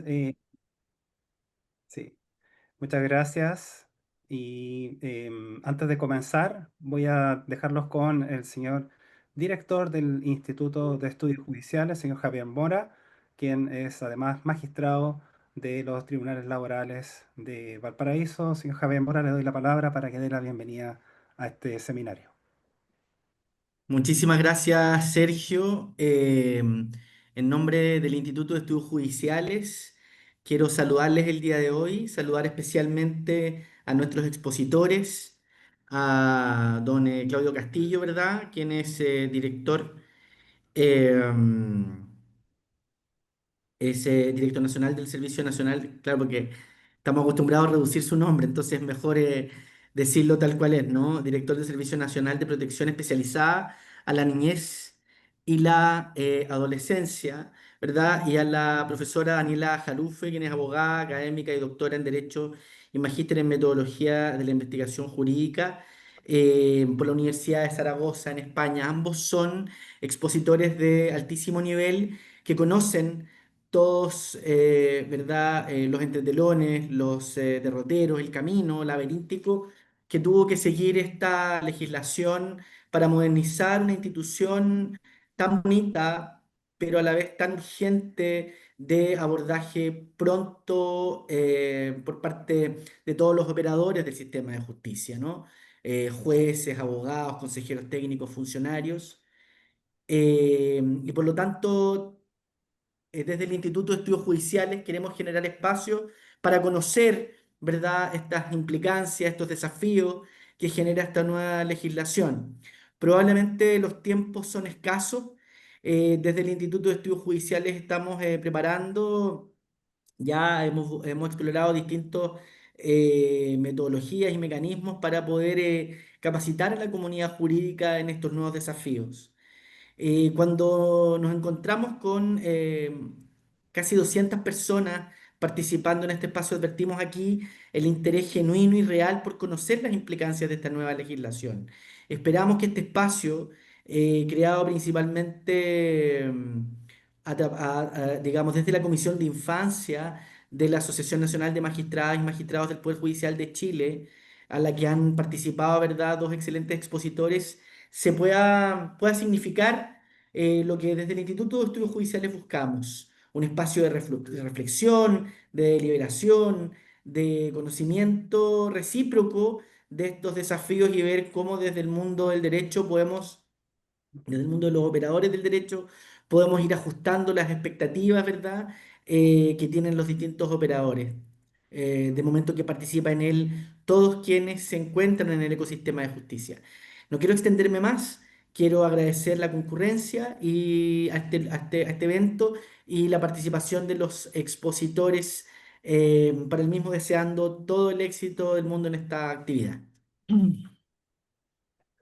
Eh, sí, muchas gracias. Y antes de comenzar, voy a dejarlos con el señor director del Instituto de Estudios Judiciales, señor Javier Mora, quien es además magistrado de los tribunales laborales de Valparaíso. Señor Javier Mora, le doy la palabra para que dé la bienvenida a este seminario. Muchísimas gracias, Sergio. En nombre del Instituto de Estudios Judiciales, quiero saludarles el día de hoy, saludar especialmente a nuestros expositores, a don Claudio Castillo, ¿verdad? Quien es director. eh, es director nacional del Servicio Nacional, claro, porque estamos acostumbrados a reducir su nombre, entonces es mejor decirlo tal cual es, ¿no? Director del Servicio Nacional de Protección Especializada a la Niñez y la Adolescencia, ¿verdad? Y a la profesora Daniela Jalufe, quien es abogada, académica y doctora en Derecho y magíster en Metodología de la Investigación Jurídica. Por la Universidad de Zaragoza en España. Ambos son expositores de altísimo nivel que conocen todos, ¿verdad? Los entretelones, los derroteros, el camino laberíntico que tuvo que seguir esta legislación para modernizar una institución tan bonita, pero a la vez tan urgente de abordaje pronto por parte de todos los operadores del sistema de justicia, ¿no? Jueces, abogados, consejeros técnicos, funcionarios. Y por lo tanto, desde el Instituto de Estudios Judiciales queremos generar espacios para conocer, ¿verdad?, estas implicancias, estos desafíos que genera esta nueva legislación. Probablemente los tiempos son escasos. Desde el Instituto de Estudios Judiciales estamos preparando, ya hemos explorado distintas metodologías y mecanismos para poder capacitar a la comunidad jurídica en estos nuevos desafíos. Cuando nos encontramos con casi 200 personas participando en este espacio, advertimos aquí el interés genuino y real por conocer las implicancias de esta nueva legislación. Esperamos que este espacio, creado principalmente, digamos, desde la Comisión de Infancia de la Asociación Nacional de Magistradas y Magistrados del Poder Judicial de Chile, a la que han participado, ¿verdad?, dos excelentes expositores, pueda significar lo que desde el Instituto de Estudios Judiciales buscamos, un espacio de reflexión, de deliberación, de conocimiento recíproco de estos desafíos y ver cómo desde el mundo del derecho podemos, desde el mundo de los operadores del derecho, podemos ir ajustando las expectativas, ¿verdad?, que tienen los distintos operadores. De momento que participa en él todos quienes se encuentran en el ecosistema de justicia. No quiero extenderme más, quiero agradecer la concurrencia y a este evento y la participación de los expositores, para el mismo deseando todo el éxito del mundo en esta actividad.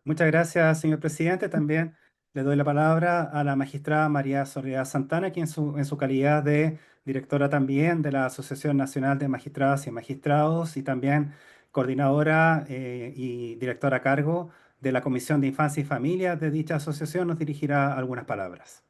Muchas gracias, señor presidente. También le doy la palabra a la magistrada María Soledad Santana, quien en su calidad de directora también de la Asociación Nacional de Magistradas y Magistrados y también coordinadora y directora a cargo de la Comisión de Infancia y Familia de dicha asociación, nos dirigirá algunas palabras.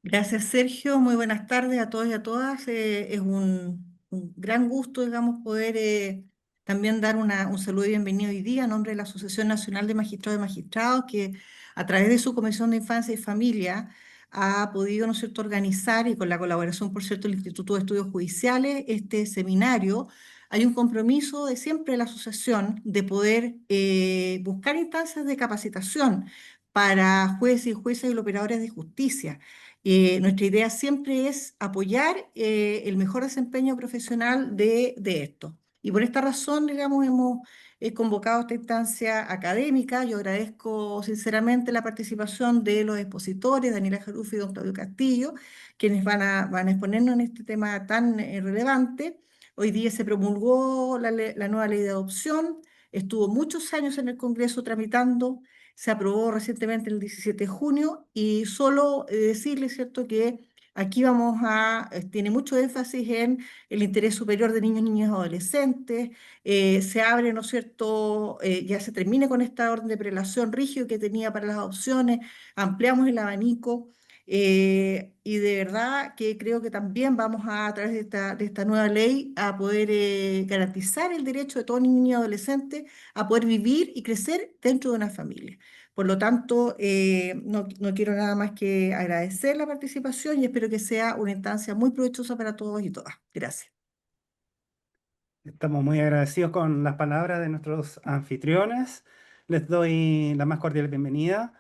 Gracias, Sergio. Muy buenas tardes a todos y a todas. Es un gran gusto, digamos, poder también dar un saludo y bienvenido hoy día a nombre de la Asociación Nacional de Magistrados y Magistrados, que a través de su Comisión de Infancia y Familia ha podido, ¿no es cierto?, organizar y con la colaboración, por cierto, del Instituto de Estudios Judiciales, este seminario. Hay un compromiso de siempre de la asociación de poder buscar instancias de capacitación para jueces y juezas y los operadores de justicia. Nuestra idea siempre es apoyar el mejor desempeño profesional de esto. Y por esta razón, digamos, hemos convocado esta instancia académica. Yo agradezco sinceramente la participación de los expositores, Daniela Jarufi y don Claudio Castillo, quienes van a exponernos en este tema tan relevante. Hoy día se promulgó la nueva ley de adopción, estuvo muchos años en el Congreso tramitando, se aprobó recientemente el 17 de junio y solo decirles, ¿cierto?, que aquí tiene mucho énfasis en el interés superior de niños, niñas y adolescentes. Se abre, ¿no es cierto?, ya se termina con esta orden de prelación rígido que tenía para las adopciones, ampliamos el abanico. Y de verdad que creo que también vamos a través de esta nueva ley, a poder garantizar el derecho de todo niño y adolescente a poder vivir y crecer dentro de una familia. Por lo tanto, no quiero nada más que agradecer la participación y espero que sea una instancia muy provechosa para todos y todas. Gracias. Estamos muy agradecidos con las palabras de nuestros anfitriones. Les doy la más cordial bienvenida.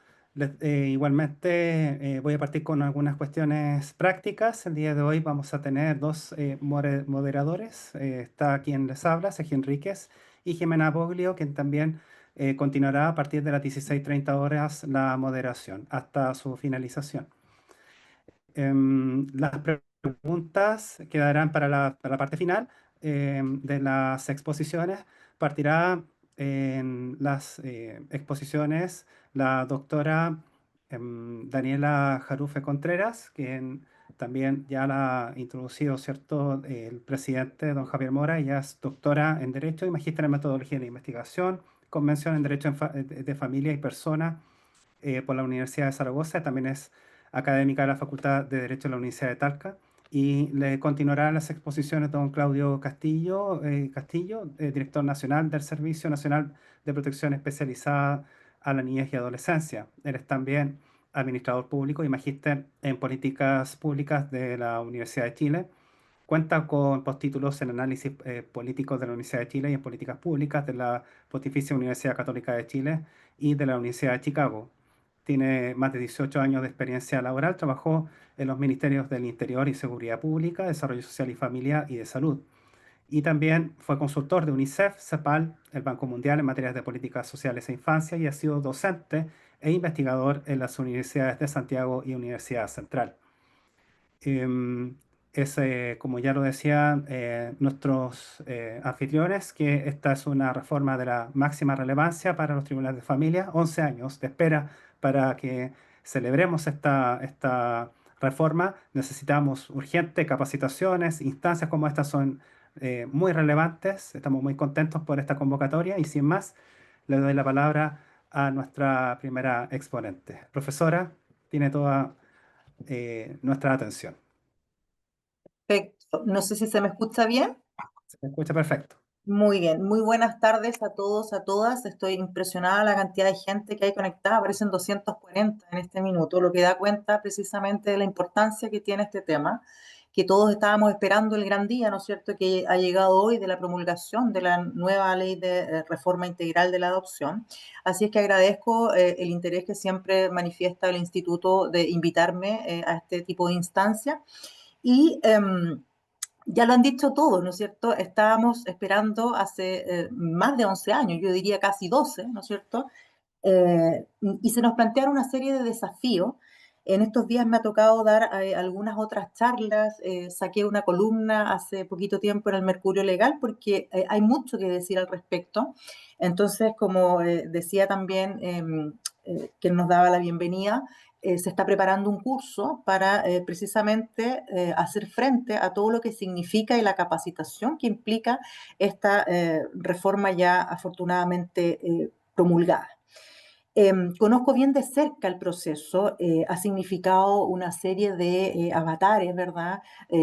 Igualmente voy a partir con algunas cuestiones prácticas. El día de hoy vamos a tener dos moderadores. Está quien les habla, Sergio Enríquez, y Jimena Boglio, quien también continuará a partir de las 16:30 horas la moderación hasta su finalización. Las preguntas quedarán para la parte final de las exposiciones. Partirá en las exposiciones la doctora Daniela Jarufe Contreras, quien también ya la ha introducido, ¿cierto? El presidente, don Javier Mora. Ella es doctora en Derecho y magíster en Metodología de Investigación, convención en Derecho de Familia y Persona por la Universidad de Zaragoza. También es académica de la Facultad de Derecho de la Universidad de Talca. Y le continuarán las exposiciones don Claudio Castillo, director nacional del Servicio Nacional de Protección Especializada a la Niñez y Adolescencia. Él es también administrador público y magíster en políticas públicas de la Universidad de Chile. Cuenta con postítulos en análisis político de la Universidad de Chile y en políticas públicas de la Pontificia Universidad Católica de Chile y de la Universidad de Chicago. Tiene más de 18 años de experiencia laboral. Trabajó en los ministerios del Interior y Seguridad Pública, Desarrollo Social y Familia y de Salud. Y también fue consultor de UNICEF, CEPAL, el Banco Mundial en materias de políticas sociales e infancia y ha sido docente e investigador en las universidades de Santiago y Universidad Central. Em, Como ya lo decían nuestros anfitriones, que esta es una reforma de la máxima relevancia para los tribunales de familia. 11 años de espera para que celebremos esta reforma. Necesitamos urgentes capacitaciones, instancias como estas son muy relevantes. Estamos muy contentos por esta convocatoria y sin más, le doy la palabra a nuestra primera exponente. Profesora, tiene toda nuestra atención. Perfecto. No sé si se me escucha bien. Se escucha perfecto. Muy bien. Muy buenas tardes a todos, a todas. Estoy impresionada la cantidad de gente que hay conectada. Aparecen 240 en este minuto, lo que da cuenta precisamente de la importancia que tiene este tema, que todos estábamos esperando el gran día, ¿no es cierto?, que ha llegado hoy de la promulgación de la nueva ley de reforma integral de la adopción. Así es que agradezco el interés que siempre manifiesta el Instituto de invitarme a este tipo de instancia. Y ya lo han dicho todos, ¿no es cierto? Estábamos esperando hace más de 11 años, yo diría casi 12, ¿no es cierto? Y se nos plantearon una serie de desafíos. En estos días me ha tocado dar algunas otras charlas, saqué una columna hace poquito tiempo en el Mercurio Legal porque hay mucho que decir al respecto. Entonces, como decía también quien nos daba la bienvenida, se está preparando un curso para precisamente hacer frente a todo lo que significa y la capacitación que implica esta reforma ya afortunadamente promulgada. Conozco bien de cerca el proceso, ha significado una serie de avatares, ¿verdad?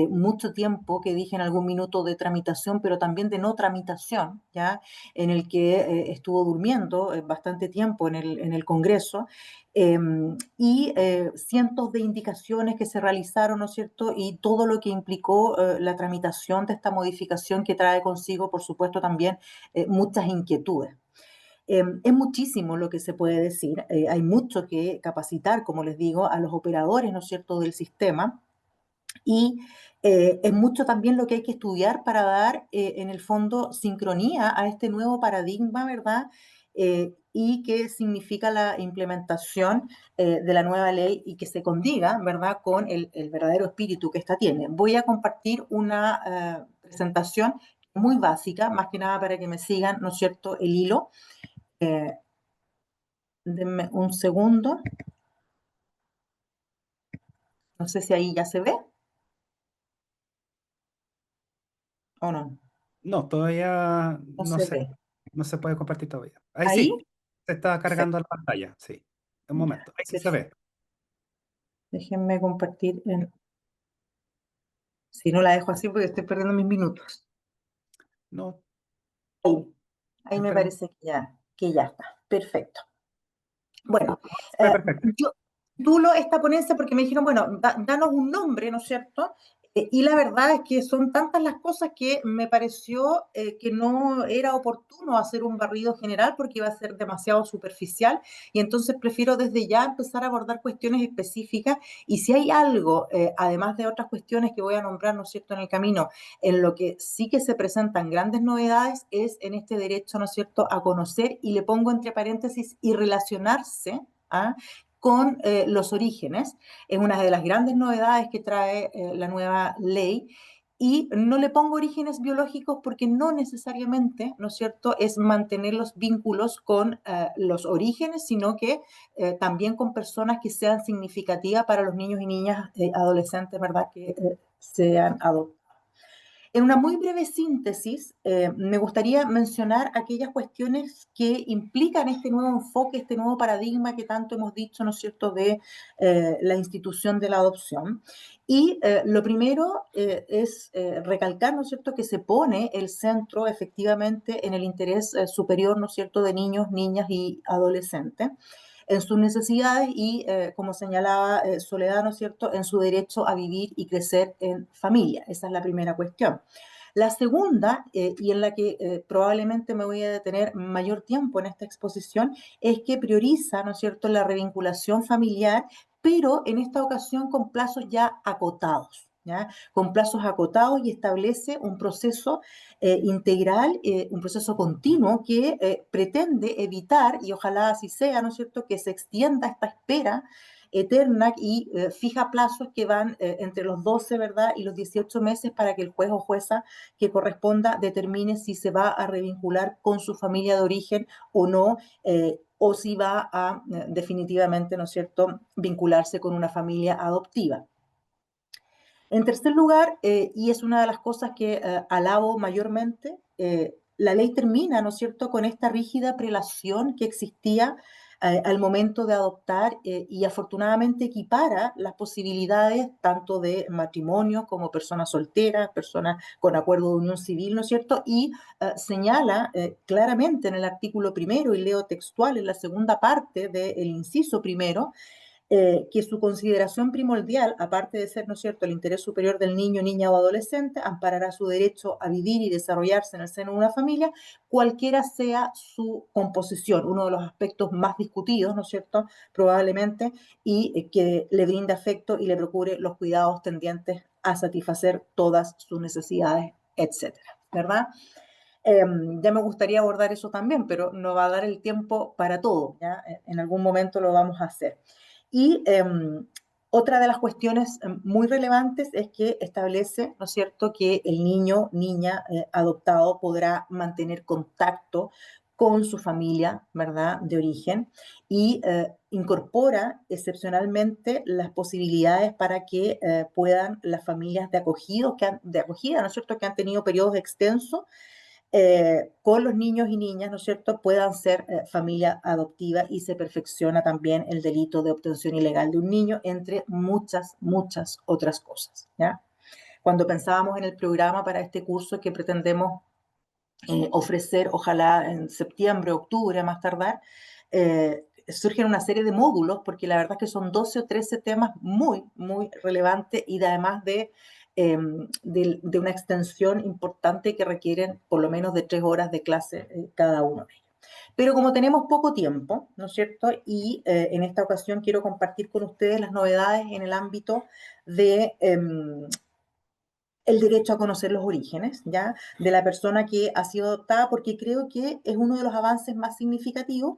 Mucho tiempo, que dije en algún minuto, de tramitación, pero también de no tramitación, ¿ya? En el que estuvo durmiendo bastante tiempo en el Congreso, y cientos de indicaciones que se realizaron, ¿no es cierto? Y todo lo que implicó la tramitación de esta modificación que trae consigo, por supuesto, también muchas inquietudes. Es muchísimo lo que se puede decir, hay mucho que capacitar, como les digo, a los operadores, ¿no es cierto?, del sistema, y es mucho también lo que hay que estudiar para dar, en el fondo, sincronía a este nuevo paradigma, ¿verdad? Y qué significa la implementación de la nueva ley y que se condiga, ¿verdad?, con el verdadero espíritu que ésta tiene. Voy a compartir una presentación muy básica, más que nada para que me sigan, ¿no es cierto?, el hilo. Eh, Denme un segundo. No sé si ahí ya se ve o no. No, todavía No se ve. no se puede compartir todavía. Ahí Ahí, sí, se está perfecto. cargando la pantalla, sí. Un Ya, momento, ahí sí se perfecto. ve. Déjenme compartir si no la dejo así porque estoy perdiendo mis minutos. No, Ahí, ahí me espera. parece que ya está. Perfecto. Bueno, Está eh, perfecto. yo titulo esta ponencia porque me dijeron, bueno, danos un nombre, ¿no es cierto? Y la verdad es que son tantas las cosas que me pareció que no era oportuno hacer un barrido general porque iba a ser demasiado superficial y entonces prefiero desde ya empezar a abordar cuestiones específicas y si hay algo, además de otras cuestiones que voy a nombrar, ¿no es cierto?, en el camino, en lo que sí que se presentan grandes novedades es en este derecho, ¿no es cierto?, a conocer y le pongo entre paréntesis y relacionarse, ¿ah?, con los orígenes. Es una de las grandes novedades que trae la nueva ley. Y no le pongo orígenes biológicos porque no necesariamente, ¿no es cierto?, es mantener los vínculos con los orígenes, sino que también con personas que sean significativas para los niños y niñas adolescentes, ¿verdad?, que sean adoptados. En una muy breve síntesis, me gustaría mencionar aquellas cuestiones que implican este nuevo enfoque, este nuevo paradigma que tanto hemos dicho, ¿no es cierto?, de la institución de la adopción. Y lo primero es recalcar, ¿no es cierto?, que se pone el centro efectivamente en el interés superior, ¿no es cierto?, de niños, niñas y adolescentes en sus necesidades y, como señalaba Soledad, ¿no es cierto?, en su derecho a vivir y crecer en familia. Esa es la primera cuestión. La segunda, y en la que probablemente me voy a detener mayor tiempo en esta exposición, es que prioriza, ¿no es cierto?, la revinculación familiar, pero en esta ocasión con plazos ya acotados. ¿Ya? Con plazos acotados y establece un proceso integral, un proceso continuo que pretende evitar, y ojalá así sea, ¿no es cierto?, que se extienda esta espera eterna y fija plazos que van entre los 12, ¿verdad?, y los 18 meses para que el juez o jueza que corresponda determine si se va a revincular con su familia de origen o no, o si va a definitivamente, ¿no es cierto?, vincularse con una familia adoptiva. En tercer lugar, y es una de las cosas que alabo mayormente, la ley termina, ¿no es cierto?, con esta rígida prelación que existía al momento de adoptar y afortunadamente equipara las posibilidades tanto de matrimonio como personas solteras, personas con acuerdo de unión civil, ¿no es cierto? Y señala claramente en el artículo primero, y leo textual en la segunda parte del inciso primero, que su consideración primordial, aparte de ser, ¿no es cierto?, el interés superior del niño, niña o adolescente, amparará su derecho a vivir y desarrollarse en el seno de una familia, cualquiera sea su composición, uno de los aspectos más discutidos, ¿no es cierto?, probablemente, y que le brinde afecto y le procure los cuidados tendientes a satisfacer todas sus necesidades, etcétera, ¿verdad? Ya me gustaría abordar eso también, pero no va a dar el tiempo para todo, ¿ya? En algún momento lo vamos a hacer. Y otra de las cuestiones muy relevantes es que establece, ¿no es cierto?, que el niño, niña adoptado podrá mantener contacto con su familia, ¿verdad?, de origen y incorpora excepcionalmente las posibilidades para que puedan las familias de acogida, ¿no es cierto?, que han tenido periodos extensos con los niños y niñas, ¿no es cierto?, puedan ser familia adoptiva y se perfecciona también el delito de obtención ilegal de un niño, entre muchas, muchas otras cosas, ¿ya? Cuando pensábamos en el programa para este curso que pretendemos ofrecer, ojalá en septiembre, octubre, a más tardar, surgen una serie de módulos, porque la verdad es que son 12 o 13 temas muy, muy relevantes y además de una extensión importante que requieren por lo menos de 3 horas de clase cada uno de ellos. Pero como tenemos poco tiempo, ¿no es cierto? Y en esta ocasión quiero compartir con ustedes las novedades en el ámbito de el derecho a conocer los orígenes, ¿ya? De la persona que ha sido adoptada, porque creo que es uno de los avances más significativos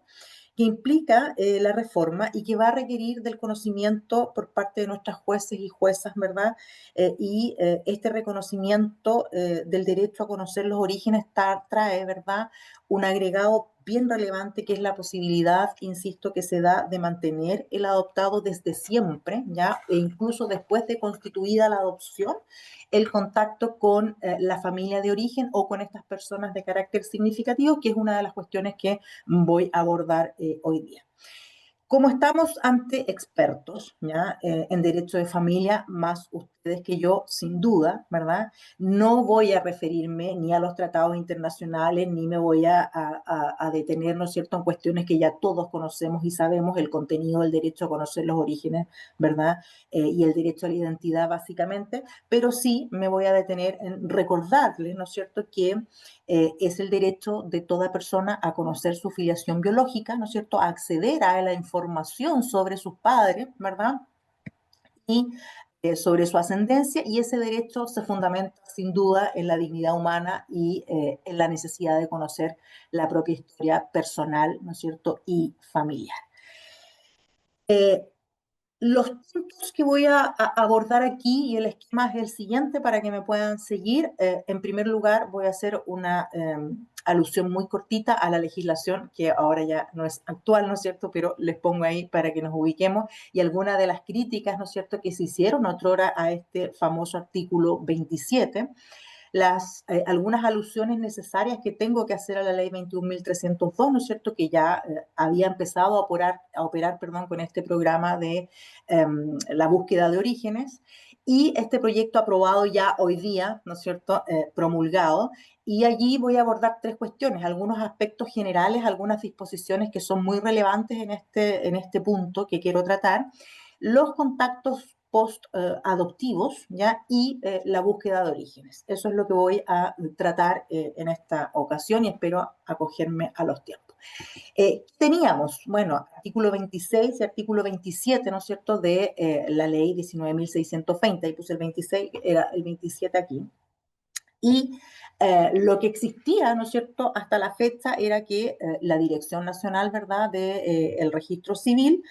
que implica la reforma y que va a requerir del conocimiento por parte de nuestras jueces y juezas, ¿verdad? Este reconocimiento del derecho a conocer los orígenes trae, ¿verdad?, un agregado bien relevante que es la posibilidad, insisto, que se da de mantener el adoptado desde siempre, ¿ya? E incluso después de constituida la adopción, el contacto con la familia de origen o con estas personas de carácter significativo, que es una de las cuestiones que voy a abordar hoy día. Como estamos ante expertos, ¿ya? En derecho de familia, más ustedes que yo, sin duda, ¿verdad? No voy a referirme ni a los tratados internacionales, ni me voy a detener, ¿no es cierto?, en cuestiones que ya todos conocemos y sabemos, el contenido del derecho a conocer los orígenes, ¿verdad? Y el derecho a la identidad, básicamente, pero sí me voy a detener en recordarles, ¿no es cierto?, que es el derecho de toda persona a conocer su filiación biológica, ¿no es cierto?, a acceder a la información sobre sus padres, ¿verdad? Y sobre su ascendencia, y ese derecho se fundamenta sin duda en la dignidad humana y en la necesidad de conocer la propia historia personal, ¿no es cierto?, y familiar. Los puntos que voy a abordar aquí, y el esquema es el siguiente para que me puedan seguir. En primer lugar, voy a hacer una alusión muy cortita a la legislación, que ahora ya no es actual, ¿no es cierto?, pero les pongo ahí para que nos ubiquemos, y algunas de las críticas, ¿no es cierto?, que se hicieron otrora a este famoso artículo 27, algunas alusiones necesarias que tengo que hacer a la ley 21.302, ¿no es cierto?, que ya había empezado a operar perdón, con este programa de la búsqueda de orígenes, y este proyecto aprobado ya hoy día, ¿no es cierto?, promulgado, y allí voy a abordar tres cuestiones, algunos aspectos generales, algunas disposiciones que son muy relevantes en este punto que quiero tratar, los contactos post-adoptivos, ¿ya? Y la búsqueda de orígenes. Eso es lo que voy a tratar en esta ocasión, y espero acogerme a los tiempos. Teníamos, bueno, artículo 26 y artículo 27, ¿no es cierto?, de la ley 19.620, y puse el 26, era el 27 aquí. Y lo que existía, ¿no es cierto?, hasta la fecha era que la Dirección Nacional, ¿verdad?, del Registro Civil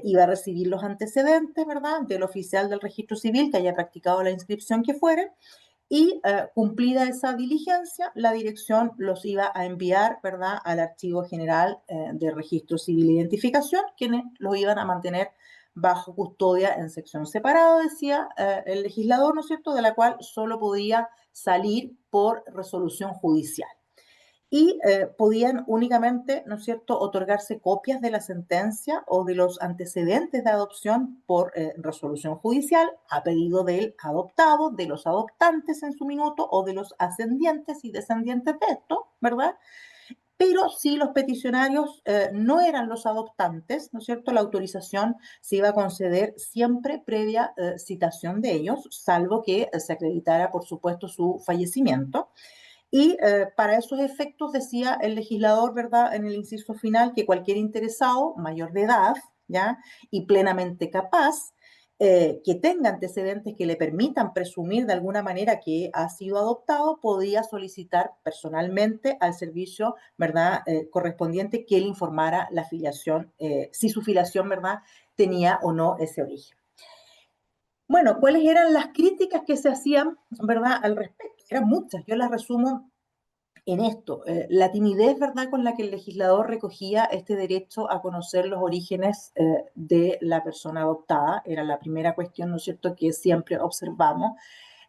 iba a recibir los antecedentes, ¿verdad?, del oficial del Registro Civil que haya practicado la inscripción que fuere, y cumplida esa diligencia, la dirección los iba a enviar, ¿verdad?, al Archivo General de Registro Civil e Identificación, quienes los iban a mantener bajo custodia en sección separada, decía el legislador, ¿no es cierto?, de la cual solo podía salir por resolución judicial. Y podían únicamente, ¿no es cierto?, otorgarse copias de la sentencia o de los antecedentes de adopción por resolución judicial a pedido del adoptado, de los adoptantes en su minuto o de los ascendientes y descendientes de esto, ¿verdad? Pero si los peticionarios no eran los adoptantes, ¿no es cierto?, la autorización se iba a conceder siempre previa citación de ellos, salvo que se acreditara, por supuesto, su fallecimiento. Y para esos efectos decía el legislador, ¿verdad?, en el inciso final, que cualquier interesado mayor de edad, ¿ya?, y plenamente capaz, que tenga antecedentes que le permitan presumir de alguna manera que ha sido adoptado, podía solicitar personalmente al servicio, ¿verdad?, correspondiente, que le informara la filiación, si su filiación, ¿verdad?, tenía o no ese origen. Bueno, ¿cuáles eran las críticas que se hacían, ¿verdad?, al respecto? Eran muchas, yo las resumo en esto. La timidez, ¿verdad?, con la que el legislador recogía este derecho a conocer los orígenes de la persona adoptada, era la primera cuestión, ¿no es cierto?, que siempre observamos.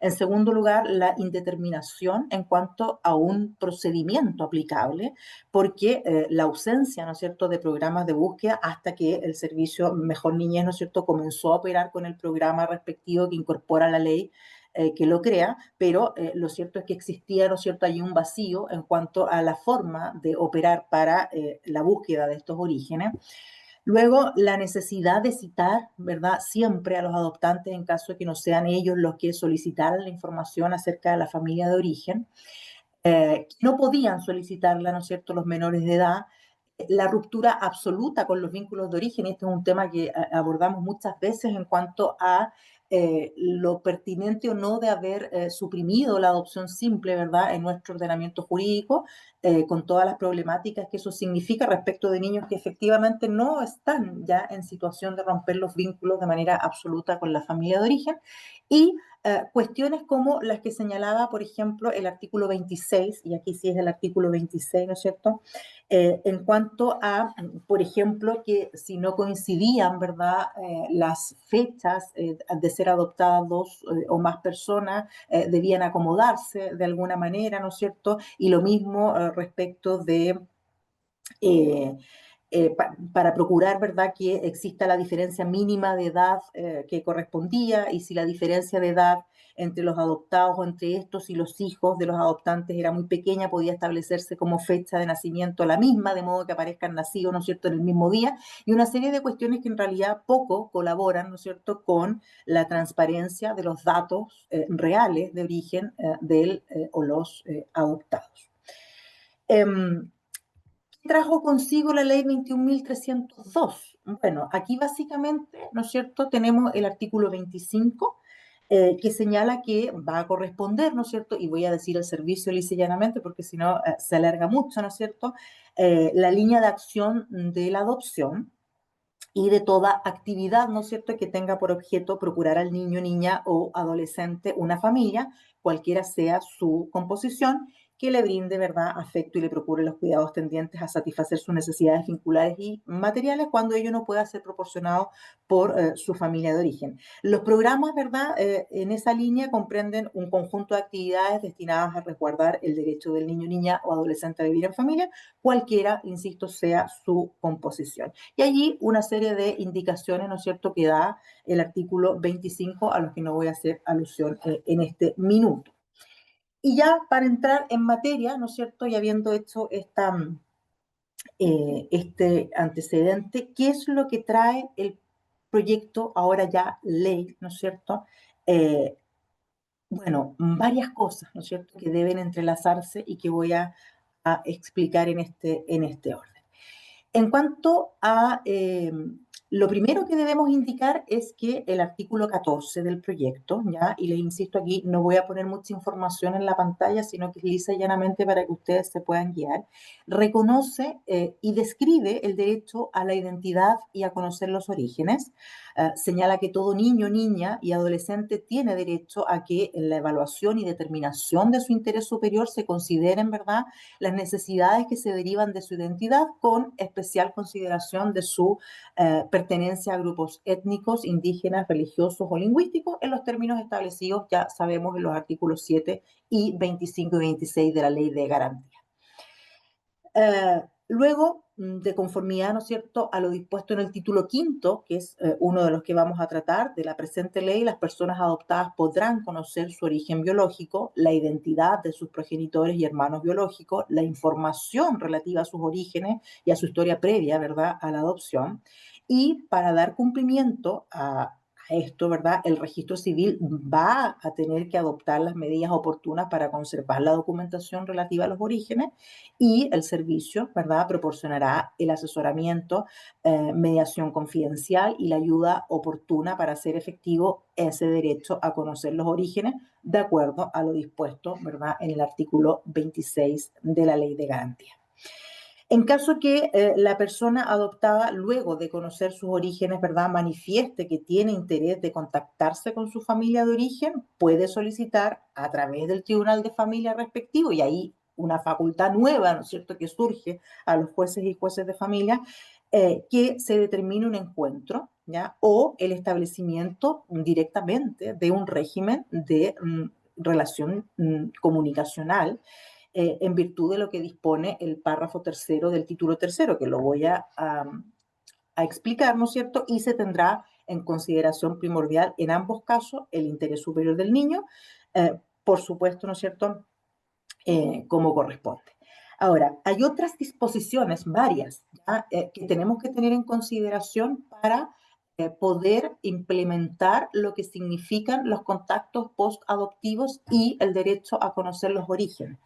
En segundo lugar, la indeterminación en cuanto a un procedimiento aplicable, porque la ausencia, ¿no es cierto?, de programas de búsqueda hasta que el servicio Mejor Niñez, ¿no es cierto?, comenzó a operar con el programa respectivo que incorpora la ley que lo crea, pero lo cierto es que existía, ¿no es cierto?, hay un vacío en cuanto a la forma de operar para la búsqueda de estos orígenes. Luego, la necesidad de citar, ¿verdad?, siempre a los adoptantes en caso de que no sean ellos los que solicitaran la información acerca de la familia de origen. No podían solicitarla, ¿no es cierto?, los menores de edad. La ruptura absoluta con los vínculos de origen, y este es un tema que abordamos muchas veces en cuanto a lo pertinente o no de haber suprimido la adopción simple, ¿verdad?, en nuestro ordenamiento jurídico, con todas las problemáticas que eso significa respecto de niños que efectivamente no están ya en situación de romper los vínculos de manera absoluta con la familia de origen, y cuestiones como las que señalaba, por ejemplo, el artículo 26, y aquí sí es el artículo 26, ¿no es cierto?, en cuanto a, por ejemplo, que si no coincidían, ¿verdad?, las fechas de ser adoptadas dos o más personas, debían acomodarse de alguna manera, ¿no es cierto? Y lo mismo respecto de para procurar, ¿verdad?, que exista la diferencia mínima de edad que correspondía, y si la diferencia de edad entre los adoptados o entre estos y los hijos de los adoptantes era muy pequeña, podía establecerse como fecha de nacimiento la misma, de modo que aparezcan nacidos, ¿no es cierto?, en el mismo día, y una serie de cuestiones que en realidad poco colaboran, ¿no es cierto?, con la transparencia de los datos reales de origen del o los adoptados. Trajo consigo la ley 21.302. Bueno, aquí básicamente, ¿no es cierto?, tenemos el artículo 25, que señala que va a corresponder, ¿no es cierto?, y voy a decir el servicio lisa y llanamente porque si no se alarga mucho, ¿no es cierto?, la línea de acción de la adopción y de toda actividad, ¿no es cierto?, que tenga por objeto procurar al niño, niña o adolescente una familia, cualquiera sea su composición, que le brinde, ¿verdad?, afecto y le procure los cuidados tendientes a satisfacer sus necesidades vinculares y materiales cuando ello no pueda ser proporcionado por su familia de origen. Los programas, ¿verdad?, en esa línea comprenden un conjunto de actividades destinadas a resguardar el derecho del niño, niña o adolescente a vivir en familia, cualquiera, insisto, sea su composición. Y allí una serie de indicaciones, ¿no es cierto?, que da el artículo 25, a los que no voy a hacer alusión en este minuto. Y ya para entrar en materia, ¿no es cierto?, y habiendo hecho este antecedente, ¿qué es lo que trae el proyecto, ahora ya ley, ¿no es cierto? Bueno, varias cosas, ¿no es cierto?, que deben entrelazarse y que voy a explicar en este orden. En cuanto a lo primero que debemos indicar es que el artículo 14 del proyecto, ¿ya? Y les insisto aquí, no voy a poner mucha información en la pantalla, sino que es lisa y llanamente para que ustedes se puedan guiar, reconoce y describe el derecho a la identidad y a conocer los orígenes. Señala que todo niño, niña y adolescente tiene derecho a que en la evaluación y determinación de su interés superior se consideren, ¿verdad?, las necesidades que se derivan de su identidad, con especial consideración de su pertenencia a grupos étnicos, indígenas, religiosos o lingüísticos, en los términos establecidos, ya sabemos, en los artículos 7 y 25 y 26 de la Ley de Garantía. Luego, de conformidad, ¿no es cierto?, a lo dispuesto en el título quinto, que es uno de los que vamos a tratar de la presente ley, las personas adoptadas podrán conocer su origen biológico, la identidad de sus progenitores y hermanos biológicos, la información relativa a sus orígenes y a su historia previa, ¿verdad?, a la adopción. Y para dar cumplimiento a esto, ¿verdad?, el registro civil va a tener que adoptar las medidas oportunas para conservar la documentación relativa a los orígenes, y el servicio, ¿verdad?, proporcionará el asesoramiento, mediación confidencial y la ayuda oportuna para hacer efectivo ese derecho a conocer los orígenes, de acuerdo a lo dispuesto, ¿verdad?, en el artículo 26 de la Ley de Garantía. En caso que la persona adoptada, luego de conocer sus orígenes, ¿verdad?, manifieste que tiene interés de contactarse con su familia de origen, puede solicitar a través del Tribunal de Familia respectivo, y ahí una facultad nueva, ¿no es cierto?, que surge a los jueces y jueces de familia, que se determine un encuentro, ¿ya?, o el establecimiento directamente de un régimen de relación comunicacional, en virtud de lo que dispone el párrafo tercero del título tercero, que lo voy a explicar, ¿no es cierto? Y se tendrá en consideración primordial en ambos casos el interés superior del niño, por supuesto, ¿no es cierto?, como corresponde. Ahora, hay otras disposiciones, varias, ¿ya?, que tenemos que tener en consideración para poder implementar lo que significan los contactos post-adoptivos y el derecho a conocer los orígenes.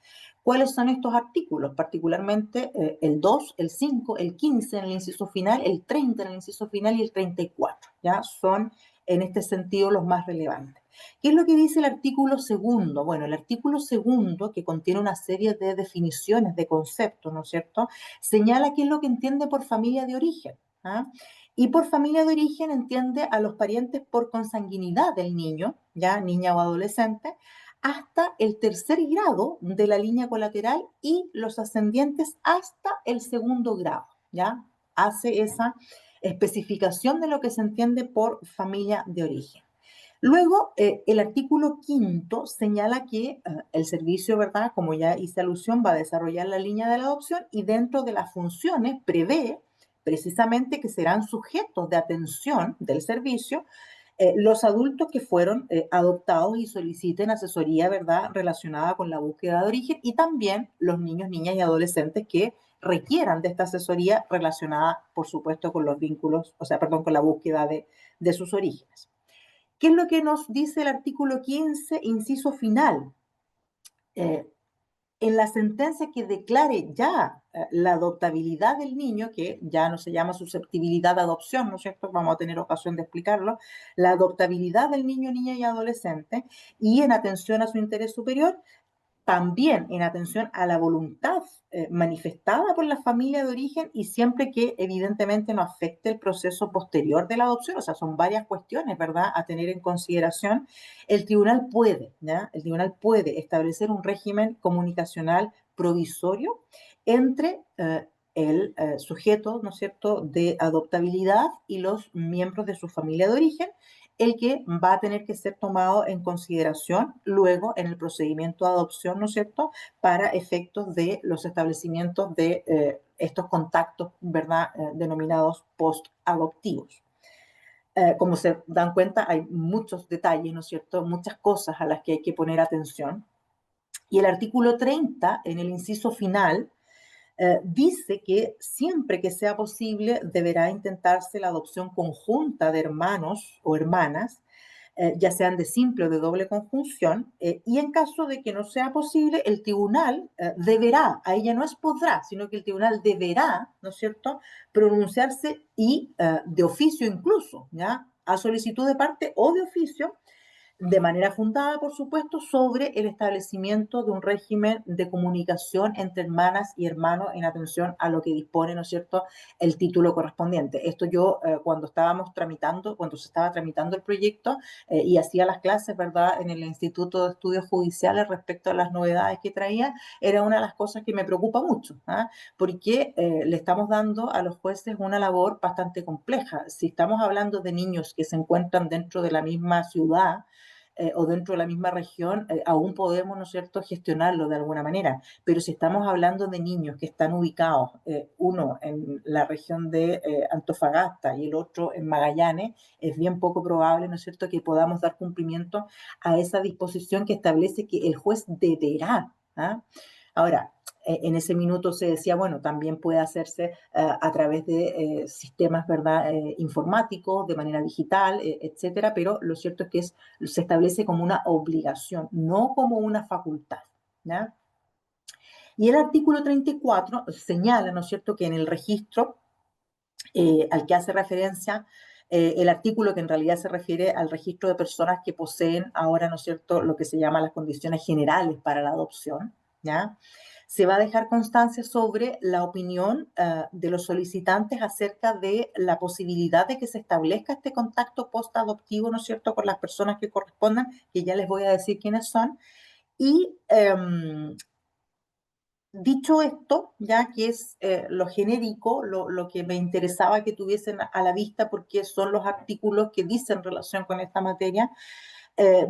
¿Cuáles son estos artículos? Particularmente el 2, el 5, el 15 en el inciso final, el 30 en el inciso final y el 34, ¿ya? Son en este sentido los más relevantes. ¿Qué es lo que dice el artículo segundo? Bueno, el artículo segundo, que contiene una serie de definiciones, de conceptos, ¿no es cierto?, señala qué es lo que entiende por familia de origen, ¿ah? Y por familia de origen entiende a los parientes por consanguinidad del niño, ya niña o adolescente, hasta el tercer grado de la línea colateral y los ascendientes hasta el segundo grado, ¿ya? Hace esa especificación de lo que se entiende por familia de origen. Luego, el artículo quinto señala que el servicio, ¿verdad?, como ya hice alusión, va a desarrollar la línea de la adopción y dentro de las funciones prevé precisamente que serán sujetos de atención del servicio los adultos que fueron adoptados y soliciten asesoría, ¿verdad?, relacionada con la búsqueda de origen, y también los niños, niñas y adolescentes que requieran de esta asesoría relacionada, por supuesto, con los vínculos, o sea, perdón, con la búsqueda de sus orígenes. ¿Qué es lo que nos dice el artículo 15, inciso final? Eh, en la sentencia que declare ya la adoptabilidad del niño, que ya no se llama susceptibilidad de adopción, ¿no es cierto? Vamos a tener ocasión de explicarlo, la adoptabilidad del niño, niña y adolescente, y en atención a su interés superior, también en atención a la voluntad manifestada por la familia de origen y siempre que evidentemente no afecte el proceso posterior de la adopción, o sea, son varias cuestiones, ¿verdad?, a tener en consideración. El tribunal puede, ¿ya? El tribunal puede establecer un régimen comunicacional provisorio entre el sujeto, ¿no es cierto?, de adoptabilidad y los miembros de su familia de origen, el que va a tener que ser tomado en consideración luego en el procedimiento de adopción, ¿no es cierto?, para efectos de los establecimientos de estos contactos, ¿verdad?, denominados post-adoptivos. Como se dan cuenta, hay muchos detalles, ¿no es cierto?, muchas cosas a las que hay que poner atención. Y el artículo 30, en el inciso final, dice que siempre que sea posible deberá intentarse la adopción conjunta de hermanos o hermanas, ya sean de simple o de doble conjunción, y en caso de que no sea posible, el tribunal deberá, ahí ya no es podrá, sino que el tribunal deberá, ¿no es cierto?, pronunciarse y de oficio incluso, ¿ya?, a solicitud de parte o de oficio, de manera fundada, por supuesto, sobre el establecimiento de un régimen de comunicación entre hermanas y hermanos en atención a lo que dispone, ¿no es cierto?, el título correspondiente. Esto yo, cuando se estaba tramitando el proyecto y hacía las clases, ¿verdad?, en el Instituto de Estudios Judiciales respecto a las novedades que traía, era una de las cosas que me preocupa mucho, ¿ah? Porque le estamos dando a los jueces una labor bastante compleja. Si estamos hablando de niños que se encuentran dentro de la misma ciudad, o dentro de la misma región, aún podemos, ¿no es cierto?, gestionarlo de alguna manera. Pero si estamos hablando de niños que están ubicados, uno en la región de Antofagasta y el otro en Magallanes, es bien poco probable, ¿no es cierto?, que podamos dar cumplimiento a esa disposición que establece que el juez deberá, ¿ah? Ahora, en ese minuto se decía, bueno, también puede hacerse a través de sistemas, ¿verdad?, informáticos, de manera digital, etcétera, pero lo cierto es que se establece como una obligación, no como una facultad, ¿ya? Y el artículo 34 señala, ¿no es cierto?, que en el registro al que hace referencia, el artículo que en realidad se refiere al registro de personas que poseen ahora, ¿no es cierto?, lo que se llama las condiciones generales para la adopción, ¿ya? Se va a dejar constancia sobre la opinión de los solicitantes acerca de la posibilidad de que se establezca este contacto post-adoptivo, ¿no es cierto?, con las personas que correspondan, que ya les voy a decir quiénes son. Y dicho esto, ya que es lo genérico, lo que me interesaba que tuviesen a la vista porque son los artículos que dicen relación con esta materia,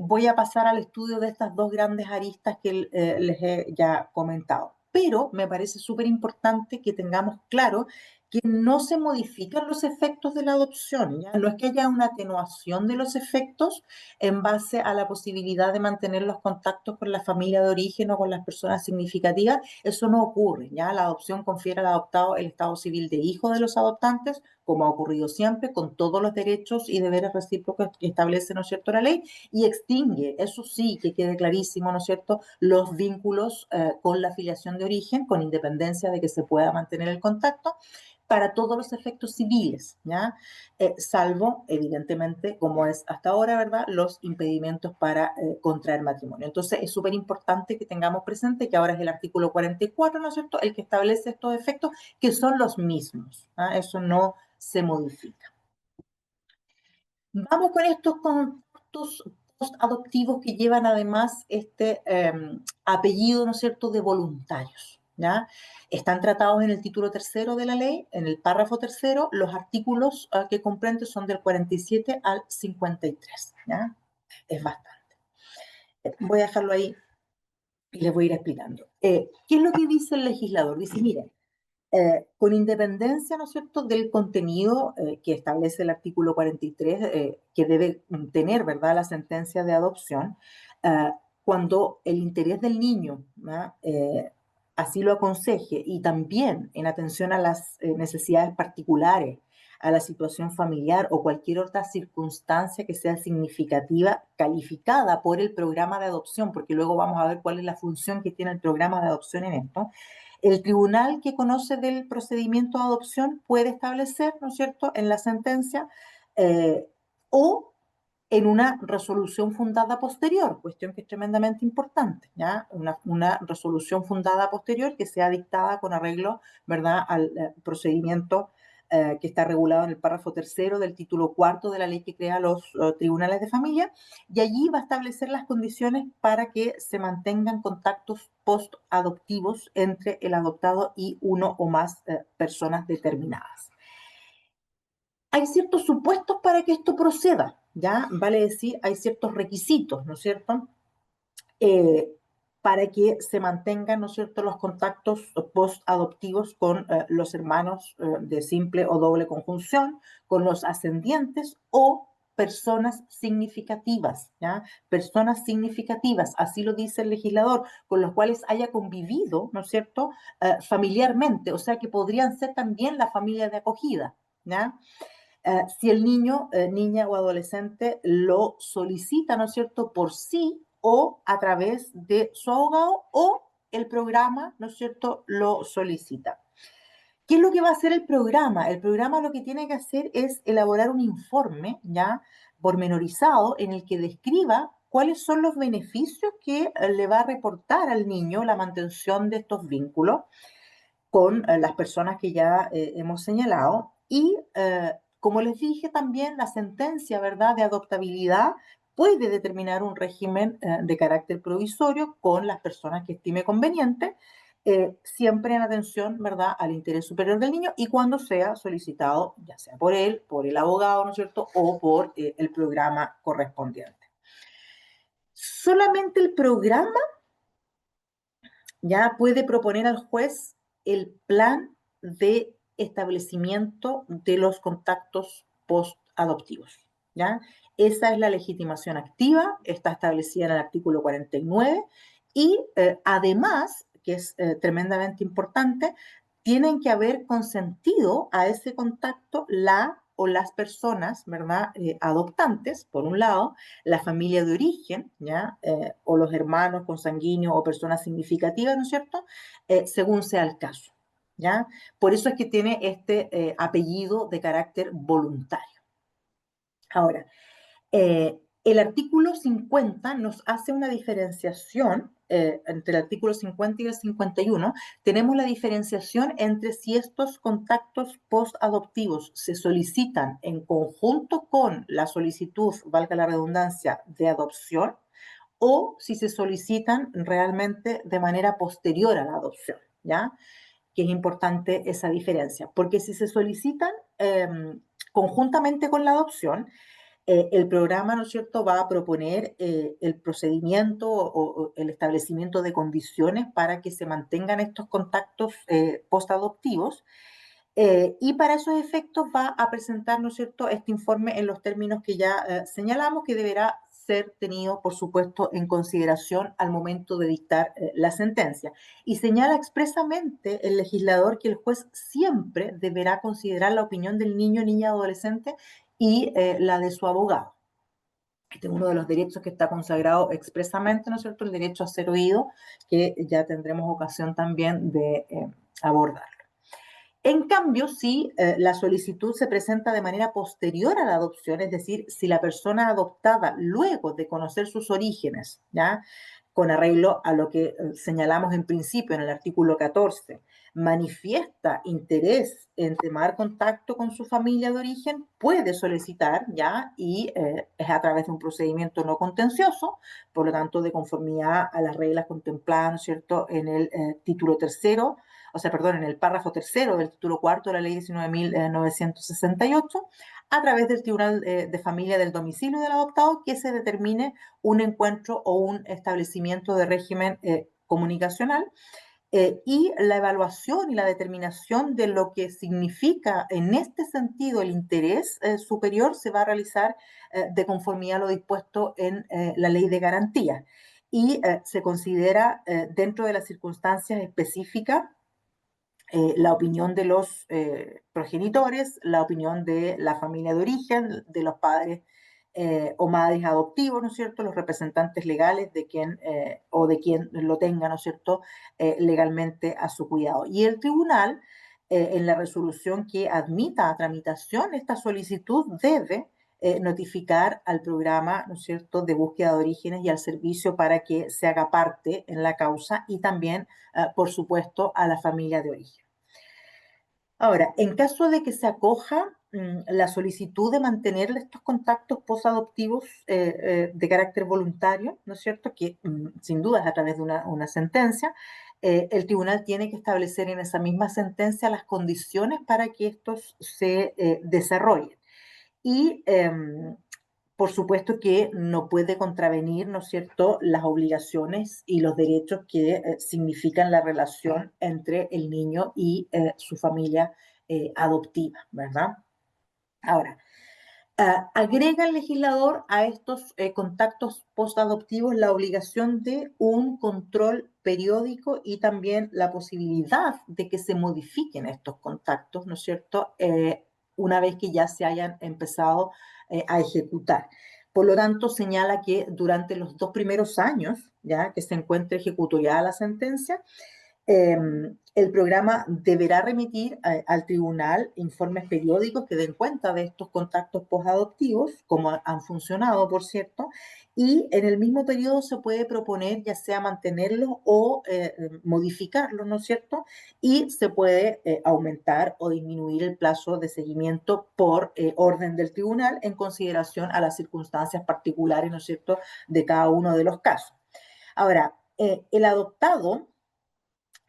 voy a pasar al estudio de estas dos grandes aristas que les he ya comentado. Pero me parece súper importante que tengamos claro que no se modifican los efectos de la adopción, ¿ya? No es que haya una atenuación de los efectos en base a la posibilidad de mantener los contactos con la familia de origen o con las personas significativas. Eso no ocurre, ¿ya? La adopción confiere al adoptado el estado civil de hijo de los adoptantes, como ha ocurrido siempre, con todos los derechos y deberes recíprocos que establece, ¿no es cierto?, la ley, y extingue, eso sí, que quede clarísimo, ¿no es cierto?, los vínculos con la afiliación de origen, con independencia de que se pueda mantener el contacto, para todos los efectos civiles, ¿ya? Salvo, evidentemente, como es hasta ahora, ¿verdad?, los impedimentos para contraer matrimonio. Entonces, es súper importante que tengamos presente que ahora es el artículo 44, ¿no es cierto?, el que establece estos efectos, que son los mismos, ¿ah? Eso no se modifica. Vamos con estos contactos post-adoptivos que llevan además este apellido, ¿no es cierto?, de voluntarios, ¿ya? Están tratados en el título tercero de la ley, en el párrafo tercero. Los artículos que comprende son del 47 al 53, ¿ya? Es bastante. Voy a dejarlo ahí y les voy a ir explicando. ¿Qué es lo que dice el legislador? Dice, miren, con independencia, ¿no es cierto?, del contenido que establece el artículo 43, que debe tener, ¿verdad?, la sentencia de adopción, cuando el interés del niño, ¿no?, así lo aconseje, y también en atención a las necesidades particulares, a la situación familiar o cualquier otra circunstancia que sea significativa, calificada por el programa de adopción, porque luego vamos a ver cuál es la función que tiene el programa de adopción en esto. El tribunal que conoce del procedimiento de adopción puede establecer, ¿no es cierto?, en la sentencia o en una resolución fundada posterior, cuestión que es tremendamente importante, ¿ya? Una resolución fundada posterior que sea dictada con arreglo, ¿verdad?, al procedimiento que está regulado en el párrafo tercero del título cuarto de la ley que crea los tribunales de familia, y allí va a establecer las condiciones para que se mantengan contactos post-adoptivos entre el adoptado y uno o más personas determinadas. Hay ciertos supuestos para que esto proceda, ¿ya? Vale decir, hay ciertos requisitos, ¿no es cierto?, para que se mantengan, ¿no es cierto?, los contactos post-adoptivos con los hermanos de simple o doble conjunción, con los ascendientes o personas significativas, ¿ya? Personas significativas, así lo dice el legislador, con los cuales haya convivido, ¿no es cierto?, familiarmente, o sea que podrían ser también la familia de acogida, ¿ya? Si el niño, niña o adolescente lo solicita, ¿no es cierto?, por sí o a través de su abogado, o el programa, ¿no es cierto?, lo solicita. ¿Qué es lo que va a hacer el programa? El programa lo que tiene que hacer es elaborar un informe, ya pormenorizado, en el que describa cuáles son los beneficios que le va a reportar al niño la mantención de estos vínculos con las personas que ya hemos señalado. Y como les dije también, la sentencia, ¿verdad?, de adoptabilidad puede determinar un régimen de carácter provisorio con las personas que estime conveniente, siempre en atención, ¿verdad?, al interés superior del niño, y cuando sea solicitado, ya sea por él, por el abogado, ¿no es cierto?, o por el programa correspondiente. Solamente el programa ya puede proponer al juez el plan de establecimiento de los contactos post-adoptivos, ¿ya? Esa es la legitimación activa, está establecida en el artículo 49 y además, que es tremendamente importante, tienen que haber consentido a ese contacto la o las personas, ¿verdad?, adoptantes, por un lado, la familia de origen, ¿ya? O los hermanos consanguíneos o personas significativas, ¿no es cierto?, según sea el caso, ¿ya? Por eso es que tiene este apellido de carácter voluntario. Ahora, el artículo 50 nos hace una diferenciación entre el artículo 50 y el 51. Tenemos la diferenciación entre si estos contactos post-adoptivos se solicitan en conjunto con la solicitud, valga la redundancia, de adopción, o si se solicitan realmente de manera posterior a la adopción, ¿ya? Que es importante esa diferencia, porque si se solicitan conjuntamente con la adopción, el programa, ¿no es cierto?, va a proponer el procedimiento o el establecimiento de condiciones para que se mantengan estos contactos postadoptivos, y para esos efectos va a presentar, ¿no es cierto?, este informe en los términos que ya señalamos, que deberá ser tenido, por supuesto, en consideración al momento de dictar la sentencia. Y señala expresamente el legislador que el juez siempre deberá considerar la opinión del niño, niña, adolescente y la de su abogado. Este es uno de los derechos que está consagrado expresamente, ¿no es cierto?, el derecho a ser oído, que ya tendremos ocasión también de abordar. En cambio, si la solicitud se presenta de manera posterior a la adopción, es decir, si la persona adoptada, luego de conocer sus orígenes, ¿ya?, con arreglo a lo que señalamos en principio en el artículo 14, manifiesta interés en tomar contacto con su familia de origen, puede solicitar, ¿ya?, y es a través de un procedimiento no contencioso, por lo tanto, de conformidad a las reglas contempladas, ¿no es cierto?, en el título tercero, en el párrafo tercero del título cuarto de la ley 19.968, a través del Tribunal de Familia del domicilio del adoptado, que se determine un encuentro o un establecimiento de régimen comunicacional, Y la evaluación y la determinación de lo que significa en este sentido el interés superior se va a realizar de conformidad a lo dispuesto en la ley de garantía. Y se considera dentro de las circunstancias específicas la opinión de los progenitores, la opinión de la familia de origen, de los padres o madres adoptivos, ¿no es cierto?, los representantes legales de quien o de quien lo tenga, ¿no es cierto?, legalmente a su cuidado. Y el tribunal, en la resolución que admita a tramitación esta solicitud, debe notificar al programa, ¿no es cierto?, de búsqueda de orígenes y al servicio para que se haga parte en la causa y también, por supuesto, a la familia de origen. Ahora, en caso de que se acoja la solicitud de mantener estos contactos posadoptivos de carácter voluntario, ¿no es cierto?, que sin duda es a través de una sentencia, el tribunal tiene que establecer en esa misma sentencia las condiciones para que estos se desarrollen. Y por supuesto que no puede contravenir, ¿no es cierto?, las obligaciones y los derechos que significan la relación entre el niño y su familia adoptiva, ¿verdad? Ahora, agrega el legislador a estos contactos postadoptivos la obligación de un control periódico y también la posibilidad de que se modifiquen estos contactos, ¿no es cierto?, una vez que ya se hayan empezado a ejecutar. Por lo tanto, señala que durante los 2 primeros años, ya que se encuentre ejecutoriada la sentencia, el programa deberá remitir al tribunal informes periódicos que den cuenta de estos contactos posadoptivos, como han funcionado, por cierto, y en el mismo periodo se puede proponer ya sea mantenerlos o modificarlos, ¿no es cierto? Y se puede aumentar o disminuir el plazo de seguimiento por orden del tribunal en consideración a las circunstancias particulares, ¿no es cierto?, de cada uno de los casos. Ahora, el adoptado,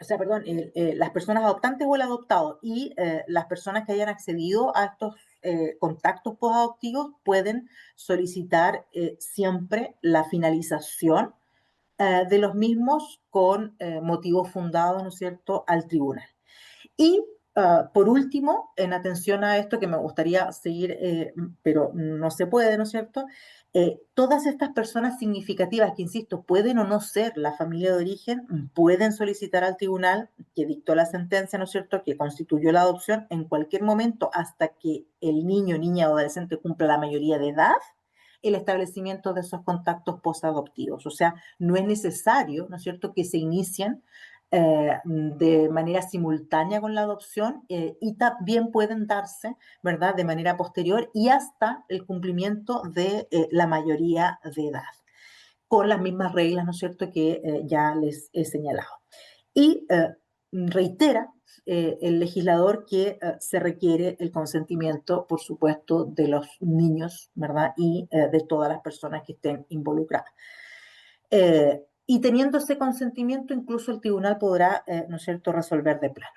o sea, perdón, las personas adoptantes o el adoptado y las personas que hayan accedido a estos contactos posadoptivos pueden solicitar siempre la finalización de los mismos con motivos fundados, ¿no es cierto?, al tribunal. Y por último, en atención a esto que me gustaría seguir, pero no se puede, ¿no es cierto? Todas estas personas significativas que, insisto, pueden o no ser la familia de origen, pueden solicitar al tribunal que dictó la sentencia, ¿no es cierto?, que constituyó la adopción en cualquier momento hasta que el niño, niña o adolescente cumpla la mayoría de edad, el establecimiento de esos contactos posadoptivos. O sea, no es necesario, ¿no es cierto?, que se inicien de manera simultánea con la adopción y también pueden darse, ¿verdad?, de manera posterior y hasta el cumplimiento de la mayoría de edad, con las mismas reglas, ¿no es cierto?, que ya les he señalado. Y reitera el legislador que se requiere el consentimiento, por supuesto, de los niños, ¿verdad?, y de todas las personas que estén involucradas. Y teniendo ese consentimiento, incluso el tribunal podrá, ¿no es cierto?, resolver de plano.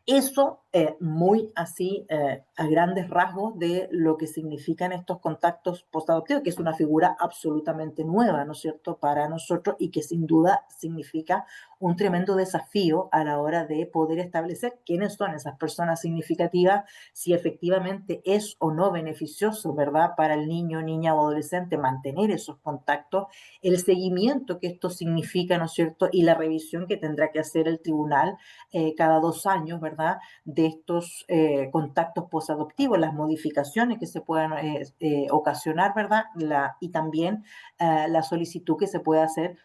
Eso muy así, a grandes rasgos de lo que significan estos contactos postadoptivos, que es una figura absolutamente nueva, ¿no es cierto?, para nosotros y que sin duda significa un tremendo desafío a la hora de poder establecer quiénes son esas personas significativas, si efectivamente es o no beneficioso, ¿verdad?, para el niño, niña o adolescente mantener esos contactos, el seguimiento que esto significa, ¿no es cierto?, y la revisión que tendrá que hacer el tribunal cada 2 años, ¿verdad?, de estos contactos posadoptivos, las modificaciones que se puedan ocasionar, ¿verdad?, y también la solicitud que se puede hacer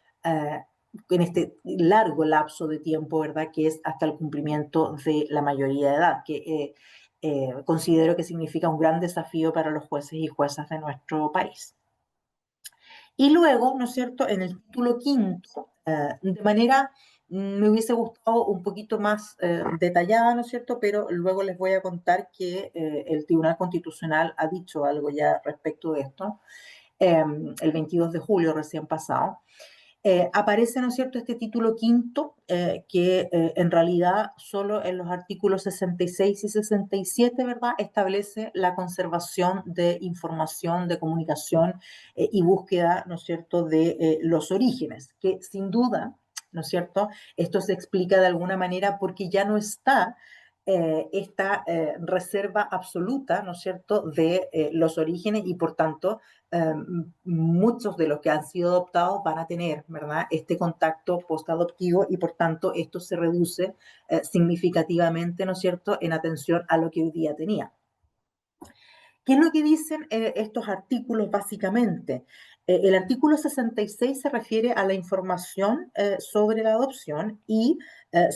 en este largo lapso de tiempo, ¿verdad?, que es hasta el cumplimiento de la mayoría de edad, que considero que significa un gran desafío para los jueces y juezas de nuestro país. Y luego, ¿no es cierto?, en el título quinto, de manera, me hubiese gustado un poquito más detallada, ¿no es cierto?, pero luego les voy a contar que el Tribunal Constitucional ha dicho algo ya respecto de esto, el 22 de julio recién pasado. Aparece, ¿no es cierto?, este título quinto, que en realidad solo en los artículos 66 y 67, ¿verdad?, establece la conservación de información, de comunicación y búsqueda, ¿no es cierto?, de los orígenes, que sin duda ¿no es cierto? Esto se explica de alguna manera porque ya no está esta reserva absoluta, ¿no es cierto?, de los orígenes y por tanto muchos de los que han sido adoptados van a tener, ¿verdad?, este contacto postadoptivo y por tanto esto se reduce significativamente, ¿no es cierto?, en atención a lo que hoy día tenía. ¿Qué es lo que dicen estos artículos básicamente? El artículo 66 se refiere a la información sobre la adopción y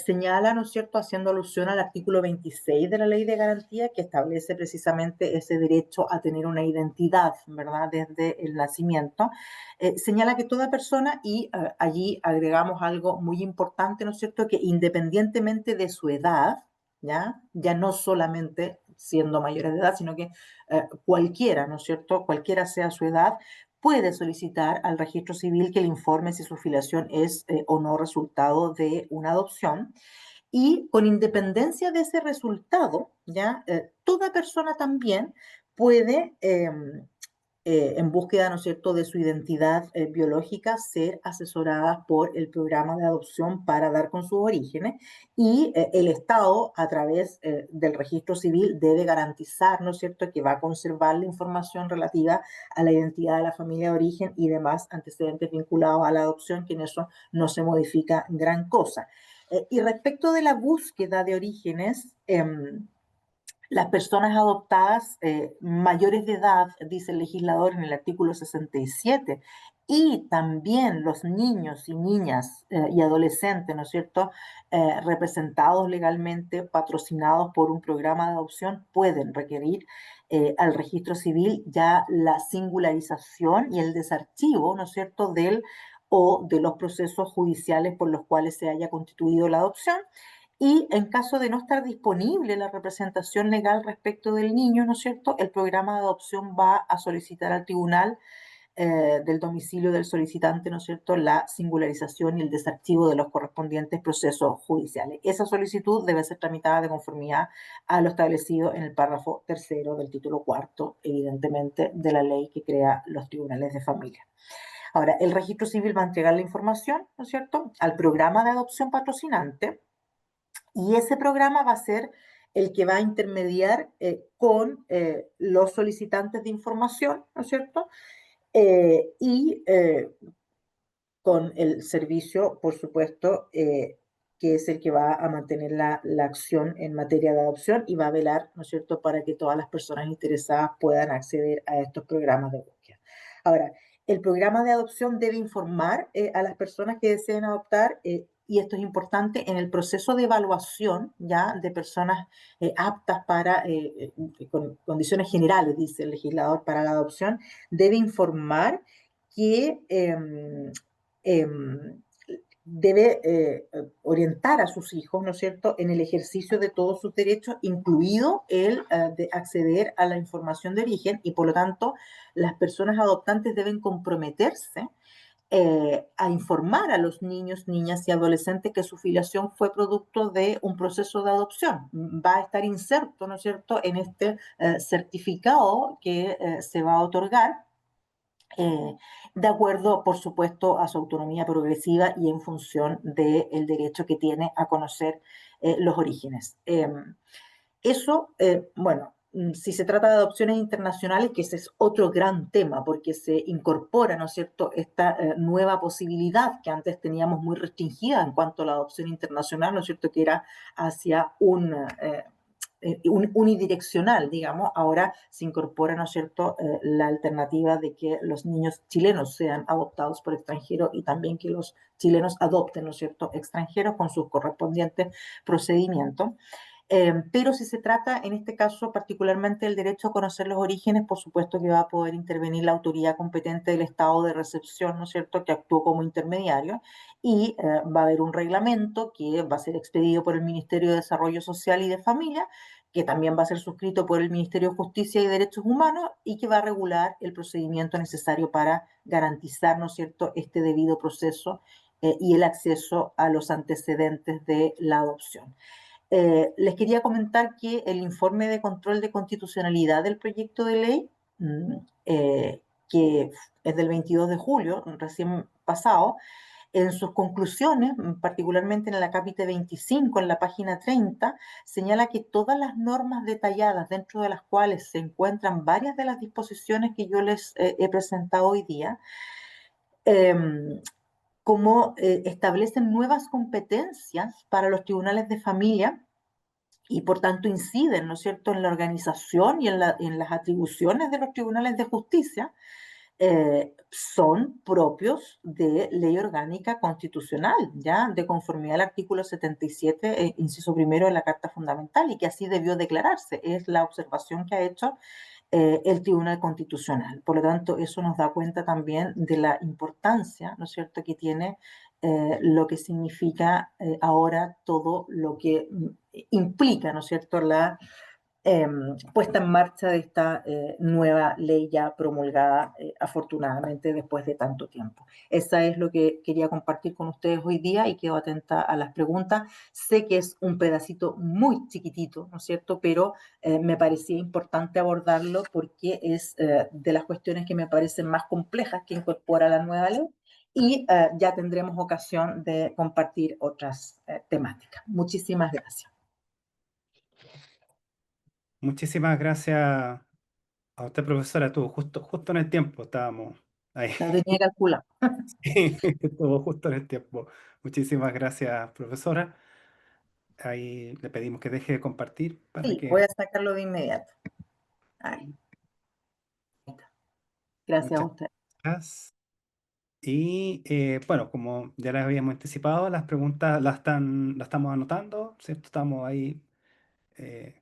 señala, ¿no es cierto?, haciendo alusión al artículo 26 de la Ley de Garantía que establece precisamente ese derecho a tener una identidad, ¿verdad?, desde el nacimiento. Señala que toda persona, y allí agregamos algo muy importante, ¿no es cierto?, que independientemente de su edad, ya no solamente siendo mayores de edad, sino que cualquiera, ¿no es cierto?, cualquiera sea su edad, puede solicitar al registro civil que le informe si su filiación es o no resultado de una adopción. Y con independencia de ese resultado, toda persona también puede en búsqueda, ¿no es cierto?, de su identidad biológica, ser asesorada por el programa de adopción para dar con sus orígenes y el Estado, a través del registro civil, debe garantizar, ¿no es cierto?, que va a conservar la información relativa a la identidad de la familia de origen y demás antecedentes vinculados a la adopción, que en eso no se modifica gran cosa. Y respecto de la búsqueda de orígenes, las personas adoptadas mayores de edad, dice el legislador en el artículo 67, y también los niños y niñas y adolescentes, ¿no es cierto?, representados legalmente, patrocinados por un programa de adopción, pueden requerir al registro civil ya la singularización y el desarchivo, ¿no es cierto?, del o de los procesos judiciales por los cuales se haya constituido la adopción. Y en caso de no estar disponible la representación legal respecto del niño, ¿no es cierto?, el programa de adopción va a solicitar al tribunal del domicilio del solicitante, ¿no es cierto?, la singularización y el desarchivo de los correspondientes procesos judiciales. Esa solicitud debe ser tramitada de conformidad a lo establecido en el párrafo tercero del título cuarto, evidentemente, de la ley que crea los tribunales de familia. Ahora, el registro civil va a entregar la información, ¿no es cierto?, al programa de adopción patrocinante. Y ese programa va a ser el que va a intermediar con los solicitantes de información, ¿no es cierto? Y con el servicio, por supuesto, que es el que va a mantener la acción en materia de adopción y va a velar, ¿no es cierto?, para que todas las personas interesadas puedan acceder a estos programas de búsqueda. Ahora, el programa de adopción debe informar a las personas que deseen adoptar, y esto es importante, en el proceso de evaluación ya de personas aptas para, con condiciones generales, dice el legislador, para la adopción, debe informar que em, debe orientar a sus hijos, ¿no es cierto?, en el ejercicio de todos sus derechos, incluido el de acceder a la información de origen, y por lo tanto las personas adoptantes deben comprometerse a informar a los niños, niñas y adolescentes que su filiación fue producto de un proceso de adopción. Va a estar inserto, ¿no es cierto?, en este certificado que se va a otorgar, de acuerdo, por supuesto, a su autonomía progresiva y en función del derecho que tiene a conocer los orígenes. Eso, bueno, si se trata de adopciones internacionales, que ese es otro gran tema, porque se incorpora, ¿no es cierto?, esta nueva posibilidad que antes teníamos muy restringida en cuanto a la adopción internacional, ¿no es cierto?, que era hacia un unidireccional, digamos. Ahora se incorpora, ¿no es cierto?, la alternativa de que los niños chilenos sean adoptados por extranjeros y también que los chilenos adopten, ¿no es cierto?, extranjeros con sus correspondientes procedimientos. Pero si se trata, en este caso, particularmente del derecho a conocer los orígenes, por supuesto que va a poder intervenir la autoridad competente del estado de recepción, ¿no es cierto?, que actuó como intermediario, y va a haber un reglamento que va a ser expedido por el Ministerio de Desarrollo Social y de Familia, que también va a ser suscrito por el Ministerio de Justicia y Derechos Humanos y que va a regular el procedimiento necesario para garantizar, ¿no es cierto?, este debido proceso y el acceso a los antecedentes de la adopción. Les quería comentar que el informe de control de constitucionalidad del proyecto de ley, que es del 22 de julio, recién pasado, En sus conclusiones, particularmente en el acápite 25, en la página 30, señala que todas las normas detalladas, dentro de las cuales se encuentran varias de las disposiciones que yo les he presentado hoy día, em, como establecen nuevas competencias para los tribunales de familia y por tanto inciden, ¿no es cierto?, en la organización y en las atribuciones de los tribunales de justicia, son propios de ley orgánica constitucional, ya de conformidad al artículo 77, inciso primero de la Carta Fundamental, y que así debió declararse. Es la observación que ha hecho el Tribunal Constitucional. Por lo tanto, eso nos da cuenta también de la importancia, ¿no es cierto?, que tiene lo que significa ahora todo lo que implica, ¿no es cierto?, la puesta en marcha de esta nueva ley ya promulgada afortunadamente después de tanto tiempo. Esa es lo que quería compartir con ustedes hoy día y quedo atenta a las preguntas. Sé que es un pedacito muy chiquitito, ¿no es cierto? Pero me parecía importante abordarlo porque es de las cuestiones que me parecen más complejas que incorpora la nueva ley y ya tendremos ocasión de compartir otras temáticas. Muchísimas gracias. Muchísimas gracias a usted, profesora. Estuvo justo en el tiempo, estábamos ahí. La tenía calculada. Estuvo justo en el tiempo. Muchísimas gracias, profesora. Ahí le pedimos que deje de compartir para Sí, voy que... a sacarlo de inmediato. Ahí está. Gracias a Muchas usted. gracias. Y bueno, como ya les habíamos anticipado, las preguntas las estamos anotando, ¿cierto? Estamos ahí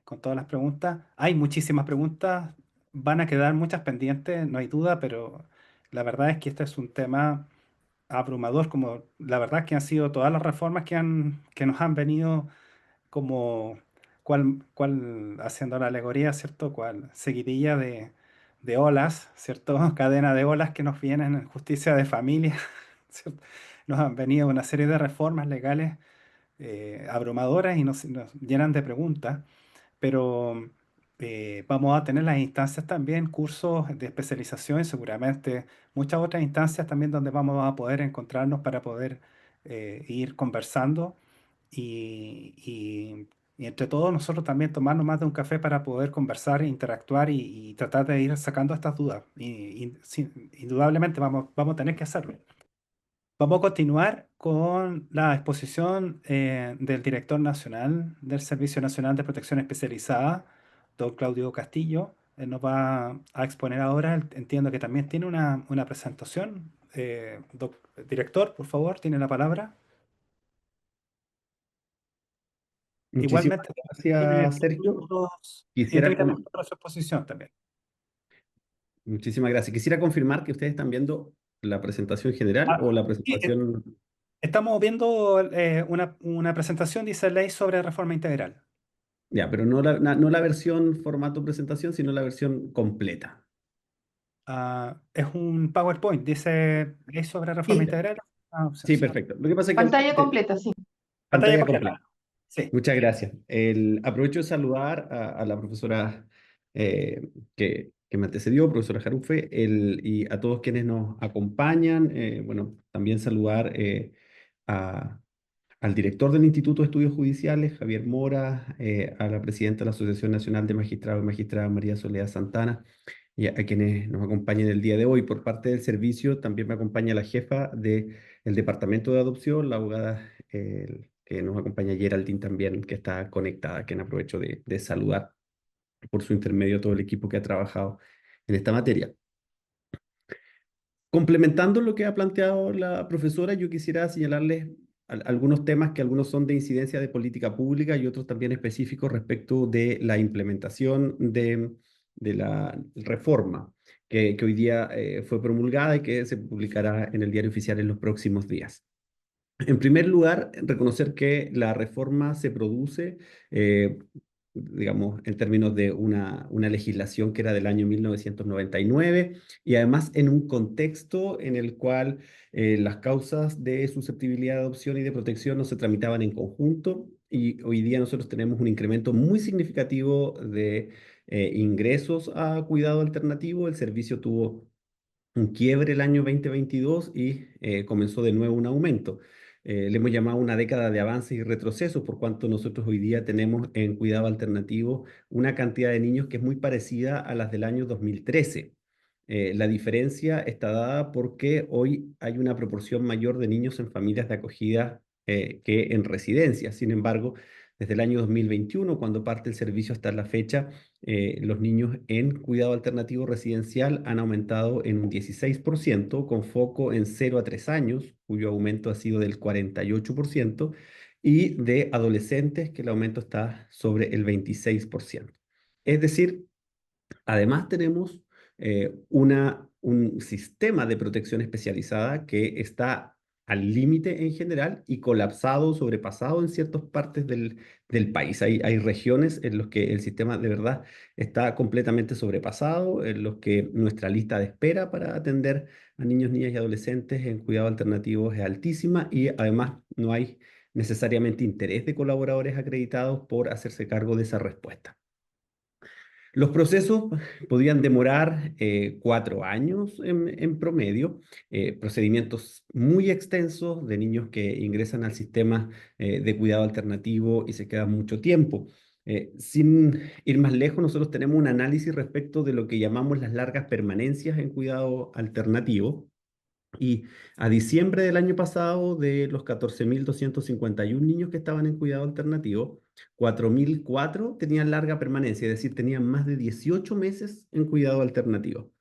con todas las preguntas. Hay muchísimas preguntas, van a quedar muchas pendientes, no hay duda, pero la verdad es que este es un tema abrumador, como la verdad es que han sido todas las reformas que nos han venido como cual haciendo la alegoría, ¿cierto? Cual seguidilla de olas, ¿cierto? Cadena de olas que nos vienen en justicia de familia, ¿cierto? Nos han venido una serie de reformas legales abrumadoras y nos llenan de preguntas, pero vamos a tener las instancias también, cursos de especialización y seguramente muchas otras instancias también donde vamos a poder encontrarnos para poder ir conversando y entre todos nosotros también tomarnos más de un café para poder conversar, e interactuar y tratar de ir sacando estas dudas. Y sí, indudablemente vamos a tener que hacerlo. Vamos a continuar con la exposición del director nacional del Servicio Nacional de Protección Especializada, don Claudio Castillo. Él nos va a exponer ahora, entiendo que también tiene una presentación. Director, por favor, tiene la palabra. Muchísimas Igualmente, tiene gracias, 10 Sergio. minutos y Quisiera 30 con- minutos para su exposición también. Muchísimas gracias. Quisiera confirmar que ustedes están viendo la presentación general o Ah, la sí, presentación. estamos viendo una presentación, dice ley sobre reforma integral. Ya, pero no la versión formato presentación, sino la versión completa. Es un PowerPoint, dice ley sobre reforma Sí, integral. sí, Sí. perfecto. Lo que pasa es que Pantalla completa, sí. Pantalla pantalla completa. completa. Sí. Muchas gracias. Aprovecho de saludar a la profesora que me antecedió, profesora Jarufe, y a todos quienes nos acompañan. Bueno, también saludar a al director del Instituto de Estudios Judiciales, Javier Mora, a la presidenta de la Asociación Nacional de Magistrados y Magistradas, María Soledad Santana, y a quienes nos acompañan el día de hoy. Por parte del servicio también me acompaña la jefa del Departamento de Adopción, la abogada que nos acompaña, Geraldine también, que está conectada, a quien aprovecho de saludar por su intermedio a todo el equipo que ha trabajado en esta materia. Complementando lo que ha planteado la profesora, yo quisiera señalarles algunos temas que algunos son de incidencia de política pública y otros también específicos respecto de la implementación de la reforma que hoy día fue promulgada y que se publicará en el Diario Oficial en los próximos días. En primer lugar, reconocer que la reforma se produce, digamos, en términos de una legislación que era del año 1999 y además en un contexto en el cual las causas de susceptibilidad de adopción y de protección no se tramitaban en conjunto y hoy día nosotros tenemos un incremento muy significativo de ingresos a cuidado alternativo. El servicio tuvo un quiebre el año 2022 y comenzó de nuevo un aumento. Le hemos llamado una década de avances y retrocesos, por cuanto nosotros hoy día tenemos en cuidado alternativo una cantidad de niños que es muy parecida a las del año 2013. La diferencia está dada porque hoy hay una proporción mayor de niños en familias de acogida que en residencias. Sin embargo, desde el año 2021, cuando parte el servicio hasta la fecha, los niños en cuidado alternativo residencial han aumentado en un 16%, con foco en 0 a 3 años, cuyo aumento ha sido del 48%, y de adolescentes, que el aumento está sobre el 26%. Es decir, además tenemos un sistema de protección especializada que está al límite en general y colapsado, sobrepasado en ciertas partes del país. Hay regiones en las que el sistema de verdad está completamente sobrepasado, en los que nuestra lista de espera para atender a niños, niñas y adolescentes en cuidado alternativo es altísima y además no hay necesariamente interés de colaboradores acreditados por hacerse cargo de esa respuesta. Los procesos podían demorar 4 años en promedio, procedimientos muy extensos de niños que ingresan al sistema de cuidado alternativo y se quedan mucho tiempo. Sin ir más lejos, nosotros tenemos un análisis respecto de lo que llamamos las largas permanencias en cuidado alternativo. Y a diciembre del año pasado, de los 14.251 niños que estaban en cuidado alternativo, 4.004 tenían larga permanencia, es decir, tenían más de 18 meses en cuidado alternativo.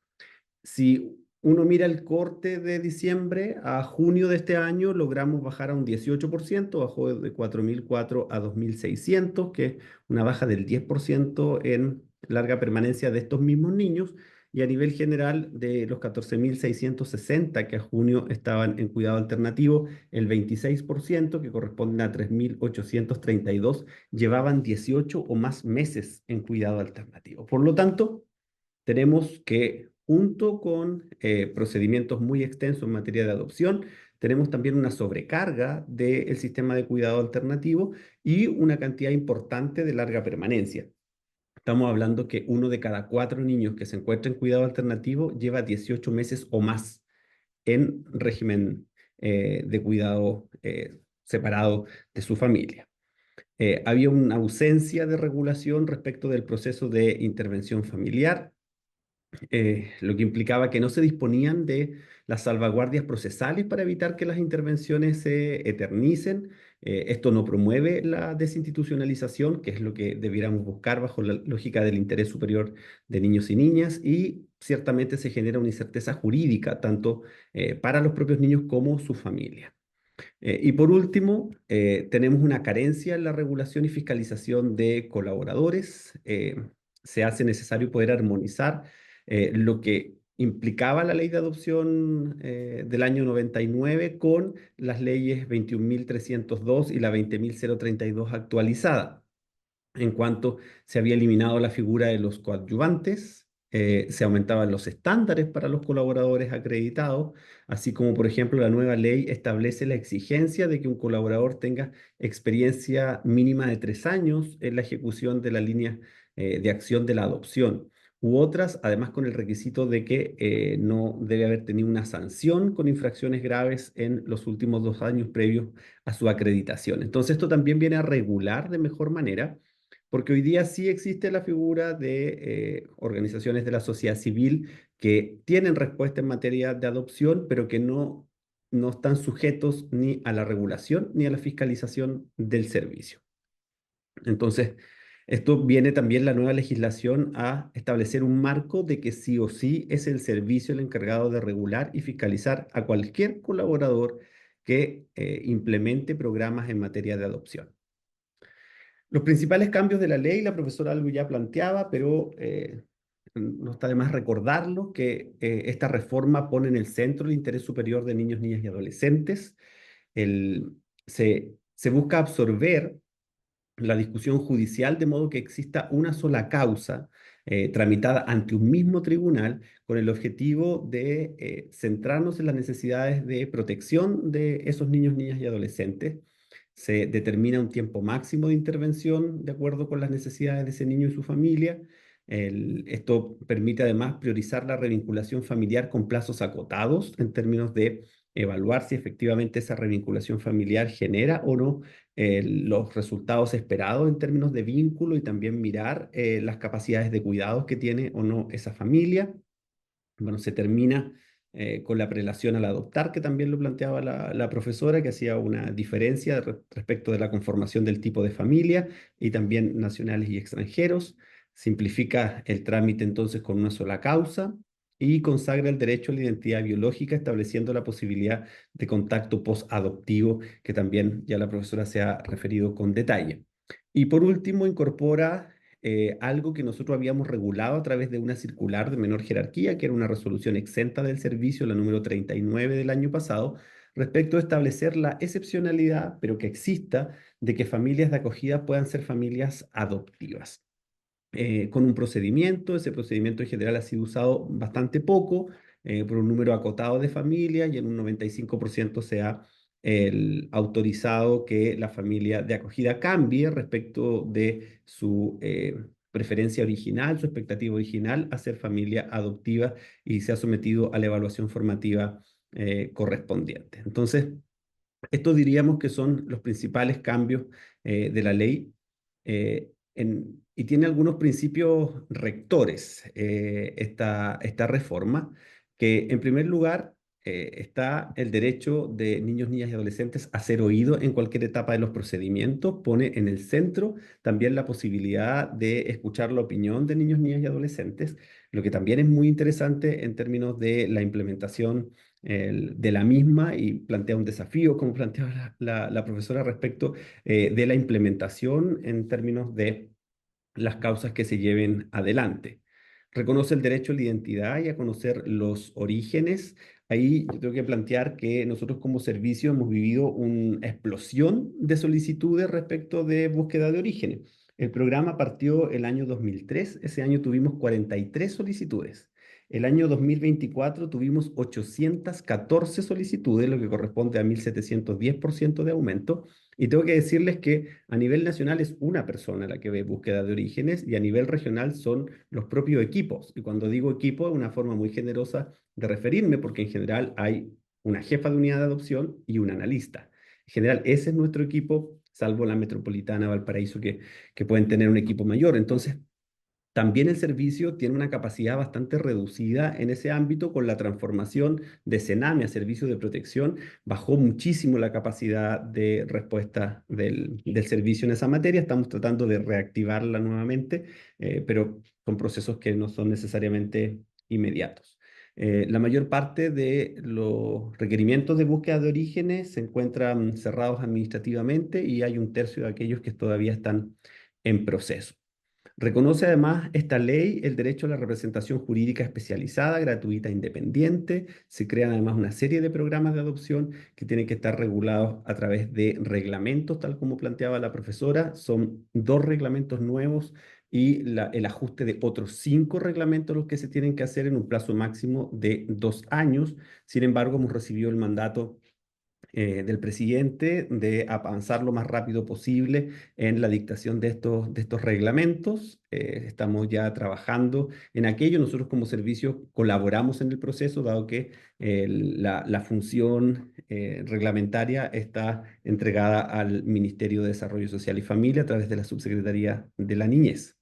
Si uno mira el corte de diciembre a junio de este año, logramos bajar a un 18%, bajó de 4.004 a 2.600, que es una baja del 10% en larga permanencia de estos mismos niños, y a nivel general de los 14.660 que a junio estaban en cuidado alternativo, el 26%, que corresponde a 3.832, llevaban 18 o más meses en cuidado alternativo. Por lo tanto, tenemos que, junto con procedimientos muy extensos en materia de adopción, tenemos también una sobrecarga del sistema de cuidado alternativo y una cantidad importante de larga permanencia. Estamos hablando que 1 de cada 4 niños que se encuentra en cuidado alternativo lleva 18 meses o más en régimen de cuidado separado de su familia. Había una ausencia de regulación respecto del proceso de intervención familiar, lo que implicaba que no se disponían de las salvaguardias procesales para evitar que las intervenciones se eternicen. Esto no promueve la desinstitucionalización, que es lo que debiéramos buscar bajo la lógica del interés superior de niños y niñas, y ciertamente se genera una incerteza jurídica, tanto para los propios niños como su familia. Y por último, tenemos una carencia en la regulación y fiscalización de colaboradores. Se hace necesario poder armonizar lo que implicaba la ley de adopción del año 99 con las leyes 21.302 y la 20.032 actualizada, en cuanto se había eliminado la figura de los coadyuvantes, se aumentaban los estándares para los colaboradores acreditados, así como, por ejemplo, la nueva ley establece la exigencia de que un colaborador tenga experiencia mínima de 3 años en la ejecución de la línea de acción de la adopción, u otras, además con el requisito de que no debe haber tenido una sanción con infracciones graves en los últimos 2 años previos a su acreditación. Entonces, esto también viene a regular de mejor manera, porque hoy día sí existe la figura de organizaciones de la sociedad civil que tienen respuesta en materia de adopción, pero que no están sujetos ni a la regulación ni a la fiscalización del servicio. Entonces, esto viene también la nueva legislación a establecer un marco de que sí o sí es el servicio el encargado de regular y fiscalizar a cualquier colaborador que implemente programas en materia de adopción. Los principales cambios de la ley, la profesora algo ya planteaba, pero no está de más recordarlo, que esta reforma pone en el centro el interés superior de niños, niñas y adolescentes. Se busca absorber la discusión judicial de modo que exista una sola causa tramitada ante un mismo tribunal con el objetivo de centrarnos en las necesidades de protección de esos niños, niñas y adolescentes. Se determina un tiempo máximo de intervención de acuerdo con las necesidades de ese niño y su familia. Esto permite además priorizar la revinculación familiar con plazos acotados en términos de evaluar si efectivamente esa revinculación familiar genera o no los resultados esperados en términos de vínculo y también mirar las capacidades de cuidados que tiene o no esa familia. Bueno, se termina con la prelación al adoptar, que también lo planteaba la profesora, que hacía una diferencia respecto de la conformación del tipo de familia y también nacionales y extranjeros. Simplifica el trámite entonces con una sola causa y consagra el derecho a la identidad biológica, estableciendo la posibilidad de contacto post-adoptivo, que también ya la profesora se ha referido con detalle. Y por último, incorpora algo que nosotros habíamos regulado a través de una circular de menor jerarquía, que era una resolución exenta del servicio, la número 39 del año pasado, respecto a establecer la excepcionalidad, pero que exista, de que familias de acogida puedan ser familias adoptivas. Con un procedimiento, ese procedimiento en general ha sido usado bastante poco, por un número acotado de familias, y en un 95% se ha autorizado que la familia de acogida cambie respecto de su preferencia original, su expectativa original, a ser familia adoptiva, y se ha sometido a la evaluación formativa correspondiente. Entonces, estos diríamos que son los principales cambios de la ley, y tiene algunos principios rectores esta reforma, que en primer lugar está el derecho de niños, niñas y adolescentes a ser oídos en cualquier etapa de los procedimientos. Pone en el centro también la posibilidad de escuchar la opinión de niños, niñas y adolescentes, lo que también es muy interesante en términos de la implementación de la misma, y plantea un desafío, como planteaba la profesora, respecto de la implementación en términos de las causas que se lleven adelante. Reconoce el derecho a la identidad y a conocer los orígenes. Ahí yo tengo que plantear que nosotros como servicio hemos vivido una explosión de solicitudes respecto de búsqueda de orígenes. El programa partió el año 2003, ese año tuvimos 43 solicitudes. El año 2024 tuvimos 814 solicitudes, lo que corresponde a 1.710% de aumento. Y tengo que decirles que a nivel nacional es una persona la que ve búsqueda de orígenes, y a nivel regional son los propios equipos. Y cuando digo equipo es una forma muy generosa de referirme, porque en general hay una jefa de unidad de adopción y un analista. En general ese es nuestro equipo, salvo la metropolitana Valparaíso, que pueden tener un equipo mayor. Entonces, también el servicio tiene una capacidad bastante reducida en ese ámbito. Con la transformación de Sename a servicio de protección, bajó muchísimo la capacidad de respuesta del servicio en esa materia. Estamos tratando de reactivarla nuevamente, pero con procesos que no son necesariamente inmediatos. La mayor parte de los requerimientos de búsqueda de orígenes se encuentran cerrados administrativamente, y hay un tercio de aquellos que todavía están en proceso. Reconoce además esta ley el derecho a la representación jurídica especializada, gratuita e independiente. Se crean además una serie de programas de adopción que tienen que estar regulados a través de reglamentos, tal como planteaba la profesora. Son 2 reglamentos nuevos y el ajuste de otros 5 reglamentos los que se tienen que hacer en un plazo máximo de 2 años. Sin embargo, hemos recibido el mandato del presidente de avanzar lo más rápido posible en la dictación de estos reglamentos. Estamos ya trabajando en aquello. Nosotros como servicio colaboramos en el proceso, dado que la función reglamentaria está entregada al Ministerio de Desarrollo Social y Familia a través de la Subsecretaría de la Niñez.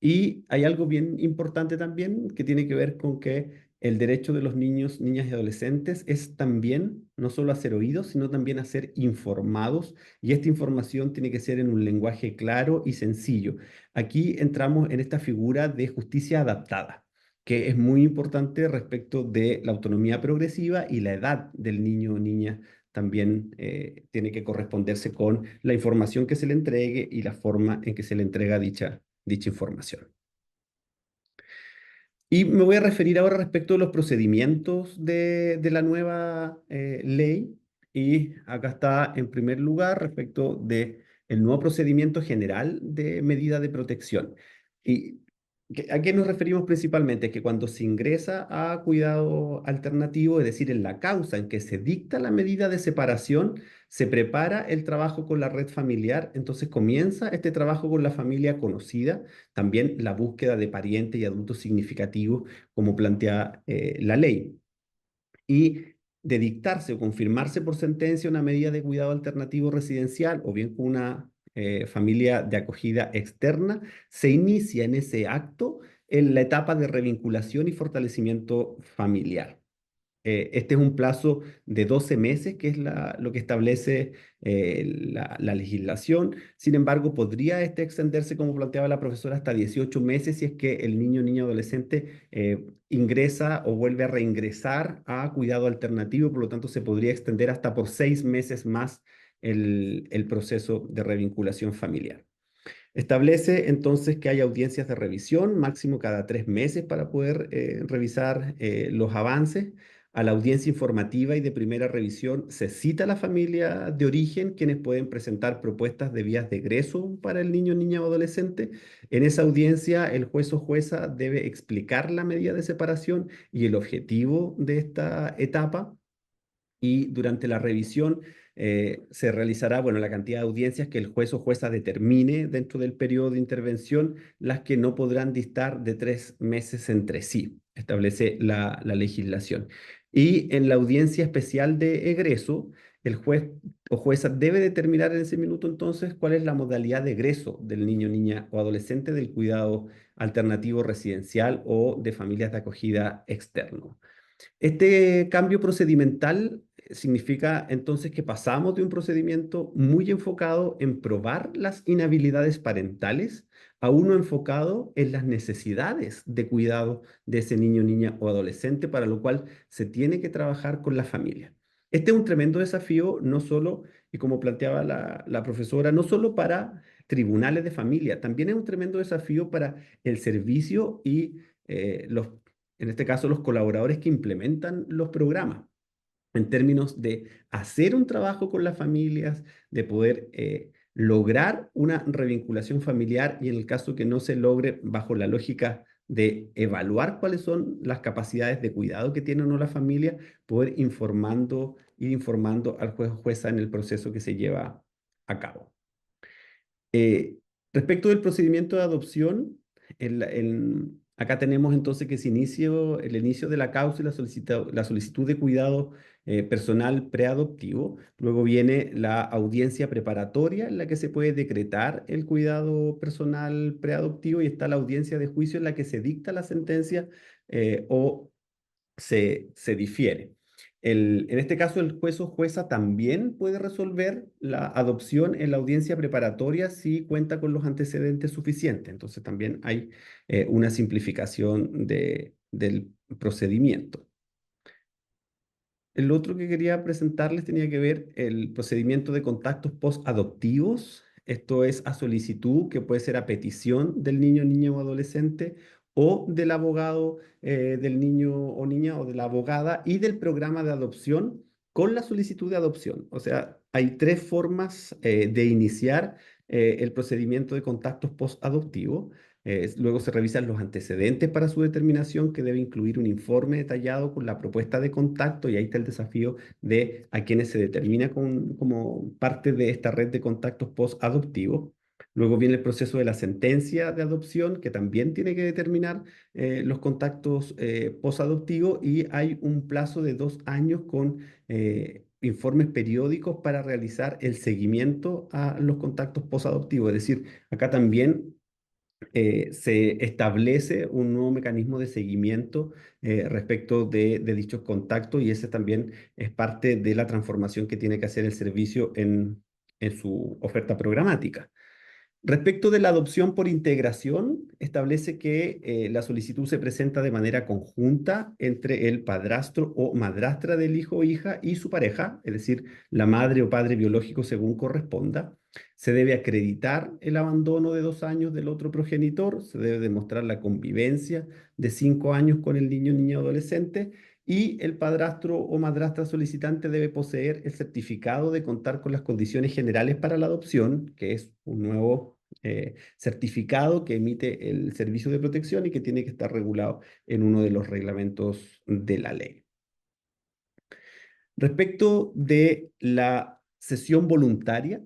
Y hay algo bien importante también que tiene que ver con que el derecho de los niños, niñas y adolescentes es también no solo a ser oídos, sino también a ser informados, y esta información tiene que ser en un lenguaje claro y sencillo. Aquí entramos en esta figura de justicia adaptada, que es muy importante respecto de la autonomía progresiva, y la edad del niño o niña también tiene que corresponderse con la información que se le entregue y la forma en que se le entrega dicha información. Y me voy a referir ahora respecto de los procedimientos de la nueva ley. Y acá está en primer lugar respecto de el nuevo procedimiento general de medida de protección. ¿Y a qué nos referimos principalmente? Que cuando se ingresa a cuidado alternativo, es decir, en la causa en que se dicta la medida de separación, se prepara el trabajo con la red familiar, entonces comienza este trabajo con la familia conocida, también la búsqueda de parientes y adultos significativos, como plantea la ley. Y de dictarse o confirmarse por sentencia una medida de cuidado alternativo residencial o bien con una familia de acogida externa, se inicia en ese acto en la etapa de revinculación y fortalecimiento familiar. Este es un plazo de 12 meses, que es lo que establece la legislación. Sin embargo, podría este extenderse, como planteaba la profesora, hasta 18 meses si es que el niño o niña adolescente ingresa o vuelve a reingresar a cuidado alternativo. Por lo tanto, se podría extender hasta por 6 meses más el proceso de revinculación familiar. Establece entonces que hay audiencias de revisión, máximo cada 3 meses para poder revisar los avances. A la audiencia informativa y de primera revisión se cita a la familia de origen, quienes pueden presentar propuestas de vías de egreso para el niño, niña o adolescente. En esa audiencia, el juez o jueza debe explicar la medida de separación y el objetivo de esta etapa, y durante la revisión se realizará, bueno, la cantidad de audiencias que el juez o jueza determine dentro del periodo de intervención, las que no podrán distar de 3 meses entre sí, establece la legislación. Y en la audiencia especial de egreso, el juez o jueza debe determinar en ese minuto entonces cuál es la modalidad de egreso del niño, niña o adolescente del cuidado alternativo residencial o de familias de acogida externo. Este cambio procedimental significa entonces que pasamos de un procedimiento muy enfocado en probar las inhabilidades parentales a uno enfocado en las necesidades de cuidado de ese niño, niña o adolescente, para lo cual se tiene que trabajar con la familia. Este es un tremendo desafío, no solo, y como planteaba la profesora, no solo para tribunales de familia, también es un tremendo desafío para el servicio y en este caso, los colaboradores que implementan los programas, en términos de hacer un trabajo con las familias, de poder lograr una revinculación familiar y en el caso que no se logre, bajo la lógica de evaluar cuáles son las capacidades de cuidado que tiene o no la familia, poder ir informando al juez o jueza en el proceso que se lleva a cabo. Eh, Respecto del procedimiento de adopción, acá tenemos entonces que el inicio de la causa y la solicitud de cuidado personal preadoptivo. Luego viene la audiencia preparatoria en la que se puede decretar el cuidado personal preadoptivo, y está la audiencia de juicio en la que se dicta la sentencia o se difiere. En este caso, el juez o jueza también puede resolver la adopción en la audiencia preparatoria si cuenta con los antecedentes suficientes. Entonces, también hay una simplificación del procedimiento. El otro que quería presentarles tenía que ver el procedimiento de contactos post-adoptivos. Esto es a solicitud, que puede ser a petición del niño, niña o adolescente, o del abogado del niño o niña, o de la abogada, y del programa de adopción con la solicitud de adopción. O sea, hay 3 formas de iniciar el procedimiento de contactos post-adoptivos. Luego se revisan los antecedentes para su determinación, que debe incluir un informe detallado con la propuesta de contacto, y ahí está el desafío de a quienes se determina como parte de esta red de contactos post-adoptivos. Luego viene el proceso de la sentencia de adopción, que también tiene que determinar los contactos post-adoptivos, y hay un plazo de 2 años con informes periódicos para realizar el seguimiento a los contactos post-adoptivos. Es decir, acá también se establece un nuevo mecanismo de seguimiento respecto de dichos contactos, y ese también es parte de la transformación que tiene que hacer el servicio en su oferta programática. Respecto de la adopción por integración, establece que la solicitud se presenta de manera conjunta entre el padrastro o madrastra del hijo o hija y su pareja, es decir, la madre o padre biológico según corresponda. Se debe acreditar el abandono de 2 años del otro progenitor, se debe demostrar la convivencia de 5 años con el niño, niña o adolescente, y el padrastro o madrastra solicitante debe poseer el certificado de contar con las condiciones generales para la adopción, que es un nuevo certificado que emite el Servicio de Protección y que tiene que estar regulado en uno de los reglamentos de la ley. Respecto de la sesión voluntaria.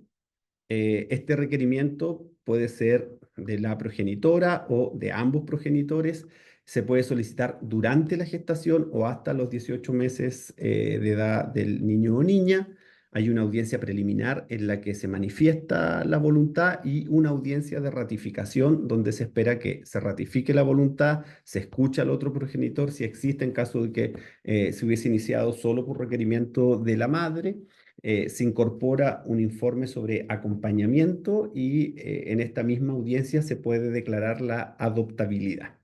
Este requerimiento puede ser de la progenitora o de ambos progenitores. Se puede solicitar durante la gestación o hasta los 18 meses de edad del niño o niña. Hay una audiencia preliminar en la que se manifiesta la voluntad y una audiencia de ratificación donde se espera que se ratifique la voluntad, se escucha al otro progenitor si existe en caso de que se hubiese iniciado solo por requerimiento de la madre. Se incorpora un informe sobre acompañamiento y en esta misma audiencia se puede declarar la adoptabilidad.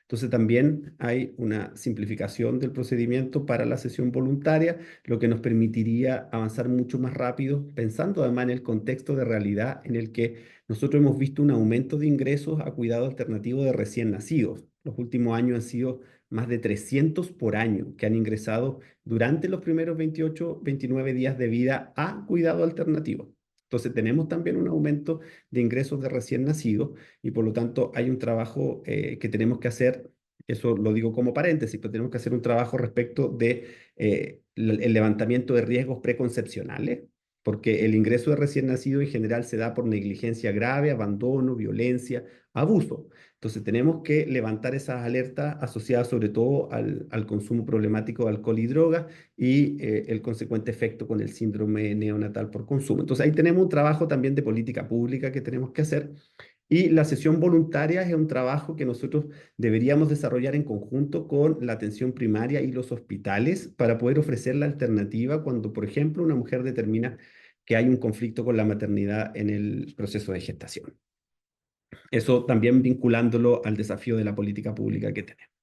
Entonces también hay una simplificación del procedimiento para la sesión voluntaria, lo que nos permitiría avanzar mucho más rápido, pensando además en el contexto de realidad en el que nosotros hemos visto un aumento de ingresos a cuidado alternativo de recién nacidos. Los últimos años han sido más de 300 por año que han ingresado durante los primeros 28, 29 días de vida a cuidado alternativo. Entonces tenemos también un aumento de ingresos de recién nacidos y por lo tanto hay un trabajo que tenemos que hacer, eso lo digo como paréntesis, pero tenemos que hacer un trabajo respecto de el levantamiento de riesgos preconcepcionales, porque el ingreso de recién nacido en general se da por negligencia grave, abandono, violencia, abuso. Entonces tenemos que levantar esas alertas asociadas sobre todo al consumo problemático de alcohol y drogas y el consecuente efecto con el síndrome neonatal por consumo. Entonces ahí tenemos un trabajo también de política pública que tenemos que hacer y la sesión voluntaria es un trabajo que nosotros deberíamos desarrollar en conjunto con la atención primaria y los hospitales para poder ofrecer la alternativa cuando, por ejemplo, una mujer determina que hay un conflicto con la maternidad en el proceso de gestación. Eso también vinculándolo al desafío de la política pública que tenemos.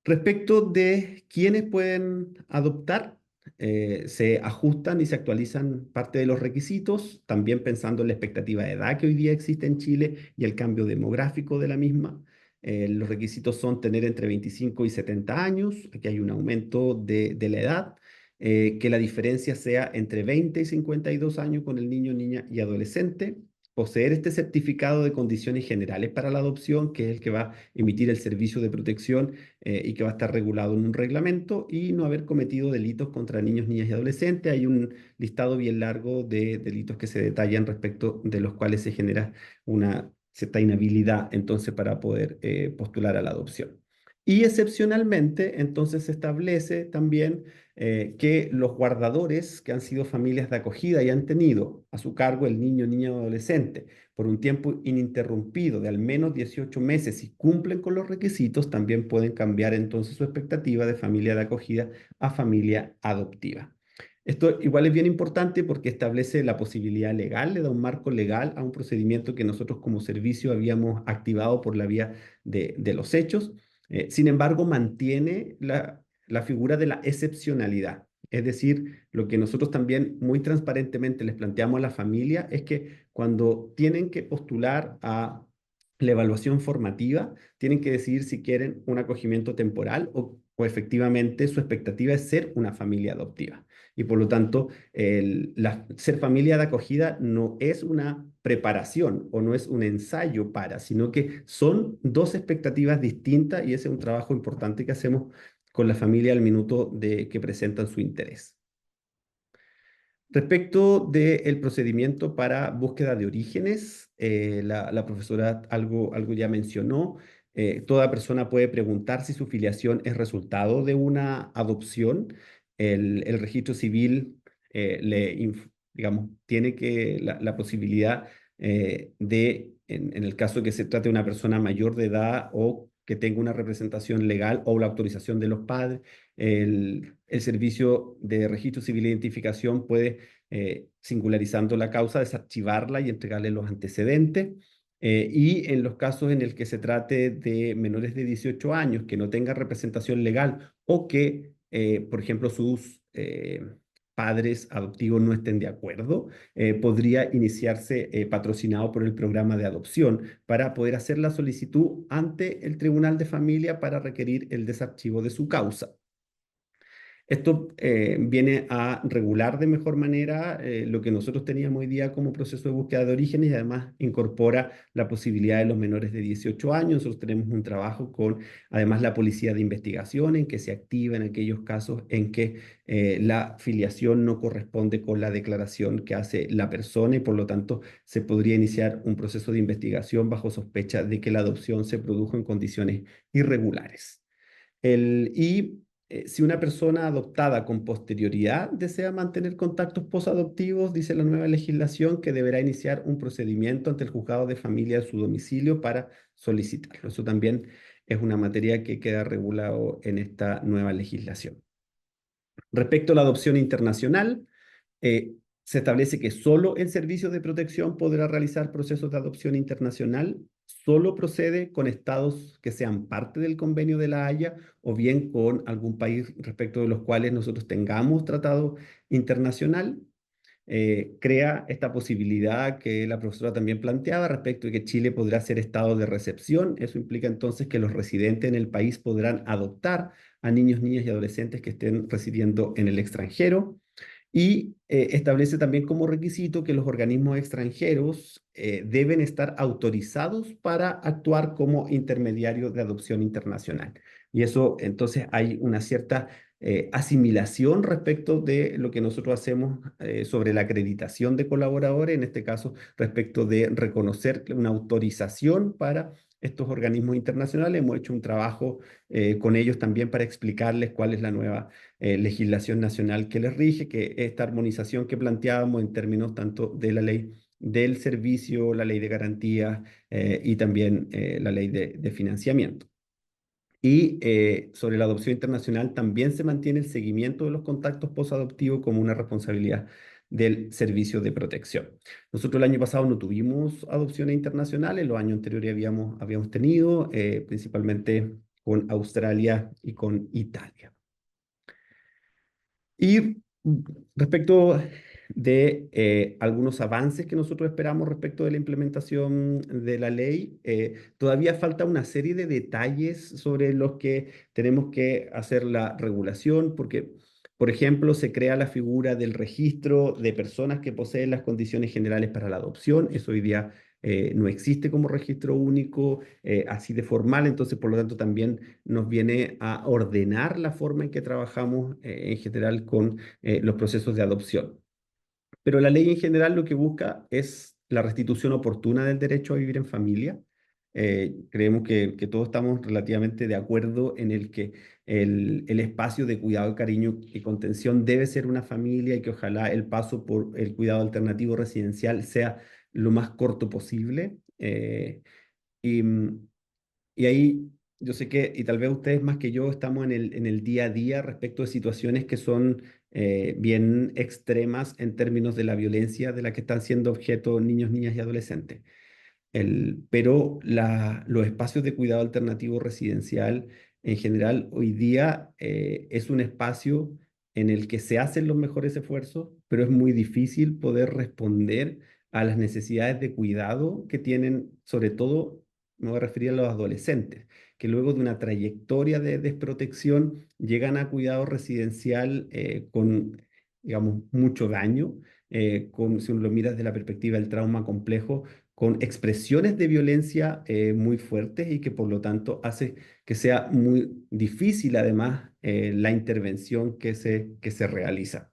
Respecto de quiénes pueden adoptar, se ajustan y se actualizan parte de los requisitos, también pensando en la expectativa de edad que hoy día existe en Chile y el cambio demográfico de la misma. Los requisitos son tener entre 25 y 70 años, aquí hay un aumento de la edad, que la diferencia sea entre 20 y 52 años con el niño, niña y adolescente, poseer este certificado de condiciones generales para la adopción, que es el que va a emitir el servicio de protección y que va a estar regulado en un reglamento y no haber cometido delitos contra niños, niñas y adolescentes. Hay un listado bien largo de delitos que se detallan respecto de los cuales se genera una cierta inhabilidad entonces para poder postular a la adopción. Y excepcionalmente, entonces se establece también que los guardadores que han sido familias de acogida y han tenido a su cargo el niño, niña o adolescente por un tiempo ininterrumpido de al menos 18 meses y cumplen con los requisitos, también pueden cambiar entonces su expectativa de familia de acogida a familia adoptiva. Esto igual es bien importante porque establece la posibilidad legal, le da un marco legal a un procedimiento que nosotros como servicio habíamos activado por la vía de los hechos. Sin embargo, mantiene la figura de la excepcionalidad. Es decir, lo que nosotros también muy transparentemente les planteamos a la familia es que cuando tienen que postular a la evaluación formativa, tienen que decidir si quieren un acogimiento temporal o efectivamente su expectativa es ser una familia adoptiva. Y por lo tanto, ser familia de acogida no es una preparación o no es un ensayo para, sino que son dos expectativas distintas y ese es un trabajo importante que hacemos con la familia al minuto de que presentan su interés. Respecto del procedimiento para búsqueda de orígenes, la profesora algo ya mencionó. Toda persona puede preguntar si su filiación es resultado de una adopción. El registro civil digamos, tiene la posibilidad en el caso de que se trate de una persona mayor de edad o que tenga una representación legal o la autorización de los padres, el servicio de registro civil de identificación puede, singularizando la causa, desarchivarla y entregarle los antecedentes. Y en los casos en el que se trate de menores de 18 años que no tengan representación legal o que, por ejemplo, sus padres adoptivos no estén de acuerdo, podría iniciarse patrocinado por el programa de adopción para poder hacer la solicitud ante el Tribunal de Familia para requerir el desarchivo de su causa. Esto viene a regular de mejor manera lo que nosotros teníamos hoy día como proceso de búsqueda de orígenes y además incorpora la posibilidad de los menores de 18 años. Nosotros tenemos un trabajo con además la policía de investigación en que se activa en aquellos casos en que la filiación no corresponde con la declaración que hace la persona y por lo tanto se podría iniciar un proceso de investigación bajo sospecha de que la adopción se produjo en condiciones irregulares. Si una persona adoptada con posterioridad desea mantener contactos posadoptivos, dice la nueva legislación que deberá iniciar un procedimiento ante el juzgado de familia de su domicilio para solicitarlo. Eso también es una materia que queda regulado en esta nueva legislación. Respecto a la adopción internacional, eh, se establece que solo el Servicio de Protección podrá realizar procesos de adopción internacional, solo procede con estados que sean parte del Convenio de la Haya o bien con algún país respecto de los cuales nosotros tengamos tratado internacional. Crea esta posibilidad que la profesora también planteaba respecto de que Chile podrá ser estado de recepción. Eso implica entonces que los residentes en el país podrán adoptar a niños, niñas y adolescentes que estén residiendo en el extranjero y establece también como requisito que los organismos extranjeros deben estar autorizados para actuar como intermediarios de adopción internacional. Y eso, entonces, hay una cierta asimilación respecto de lo que nosotros hacemos sobre la acreditación de colaboradores, en este caso, respecto de reconocer una autorización para estos organismos internacionales. Hemos hecho un trabajo con ellos también para explicarles cuál es la nueva legislación nacional que les rige, que esta armonización que planteábamos en términos tanto de la ley del servicio, la ley de garantías y también la ley de financiamiento. Y sobre la adopción internacional también se mantiene el seguimiento de los contactos posadoptivos como una responsabilidad del servicio de protección. Nosotros el año pasado no tuvimos adopciones internacionales, los años anteriores habíamos tenido, principalmente con Australia y con Italia. Y respecto de algunos avances que nosotros esperamos respecto de la implementación de la ley, todavía falta una serie de detalles sobre los que tenemos que hacer la regulación, porque, por ejemplo, se crea la figura del registro de personas que poseen las condiciones generales para la adopción. Eso hoy día no existe como registro único, así de formal, entonces por lo tanto también nos viene a ordenar la forma en que trabajamos en general con los procesos de adopción. Pero la ley en general lo que busca es la restitución oportuna del derecho a vivir en familia. Creemos que todos estamos relativamente de acuerdo en el que el espacio de cuidado, cariño y contención debe ser una familia y que ojalá el paso por el cuidado alternativo residencial sea lo más corto posible. Y, y ahí yo sé que, y tal vez ustedes más que yo, estamos en el día a día respecto de situaciones que son bien extremas en términos de la violencia de la que están siendo objeto niños, niñas y adolescentes. Pero los espacios de cuidado alternativo residencial en general hoy día es un espacio en el que se hacen los mejores esfuerzos, pero es muy difícil poder responder a las necesidades de cuidado que tienen, sobre todo, me voy a referir a los adolescentes, que luego de una trayectoria de desprotección llegan a cuidado residencial con, digamos, mucho daño, si uno lo mira desde la perspectiva del trauma complejo, con expresiones de violencia muy fuertes y que por lo tanto hace que sea muy difícil además la intervención que se realiza.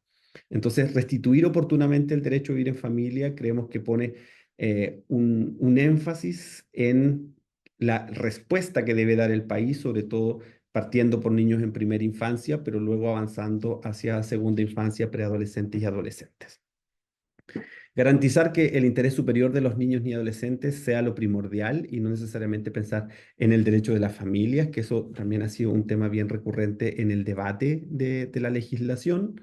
Entonces, restituir oportunamente el derecho a vivir en familia creemos que pone un énfasis en la respuesta que debe dar el país, sobre todo partiendo por niños en primera infancia, pero luego avanzando hacia segunda infancia, preadolescentes y adolescentes. Garantizar que el interés superior de los niños ni adolescentes sea lo primordial y no necesariamente pensar en el derecho de las familias, que eso también ha sido un tema bien recurrente en el debate de la legislación.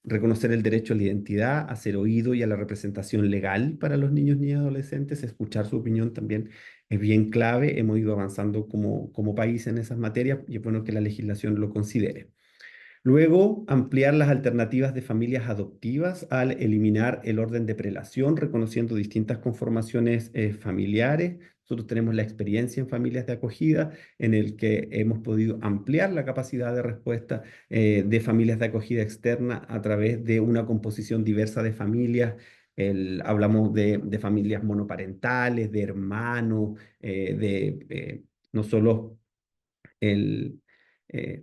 Reconocer el derecho a la identidad, a ser oído y a la representación legal para los niños ni adolescentes, escuchar su opinión también es bien clave. Hemos ido avanzando como país en esas materias y es bueno que la legislación lo considere. Luego, ampliar las alternativas de familias adoptivas al eliminar el orden de prelación, reconociendo distintas conformaciones familiares, Nosotros tenemos la experiencia en familias de acogida, en el que hemos podido ampliar la capacidad de respuesta de familias de acogida externa a través de una composición diversa de familias. Hablamos de familias monoparentales, de hermanos, no solo el, eh,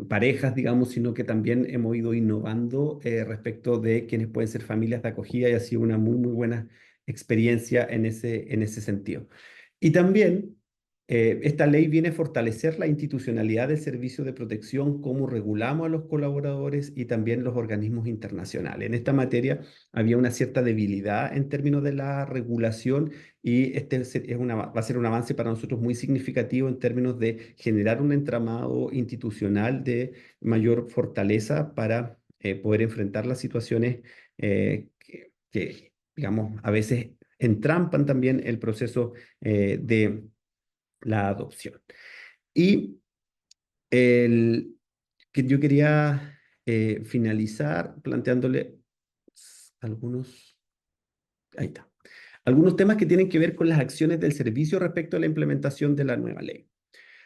parejas, digamos, sino que también hemos ido innovando respecto de quienes pueden ser familias de acogida y ha sido una muy, muy buena experiencia en ese sentido. Y también esta ley viene a fortalecer la institucionalidad del servicio de protección, cómo regulamos a los colaboradores y también los organismos internacionales. En esta materia había una cierta debilidad en términos de la regulación y va a ser un avance para nosotros muy significativo en términos de generar un entramado institucional de mayor fortaleza para poder enfrentar las situaciones digamos, a veces entrampan también el proceso de la adopción. Y que yo quería finalizar planteándole algunos, ahí está, algunos temas que tienen que ver con las acciones del servicio respecto a la implementación de la nueva ley.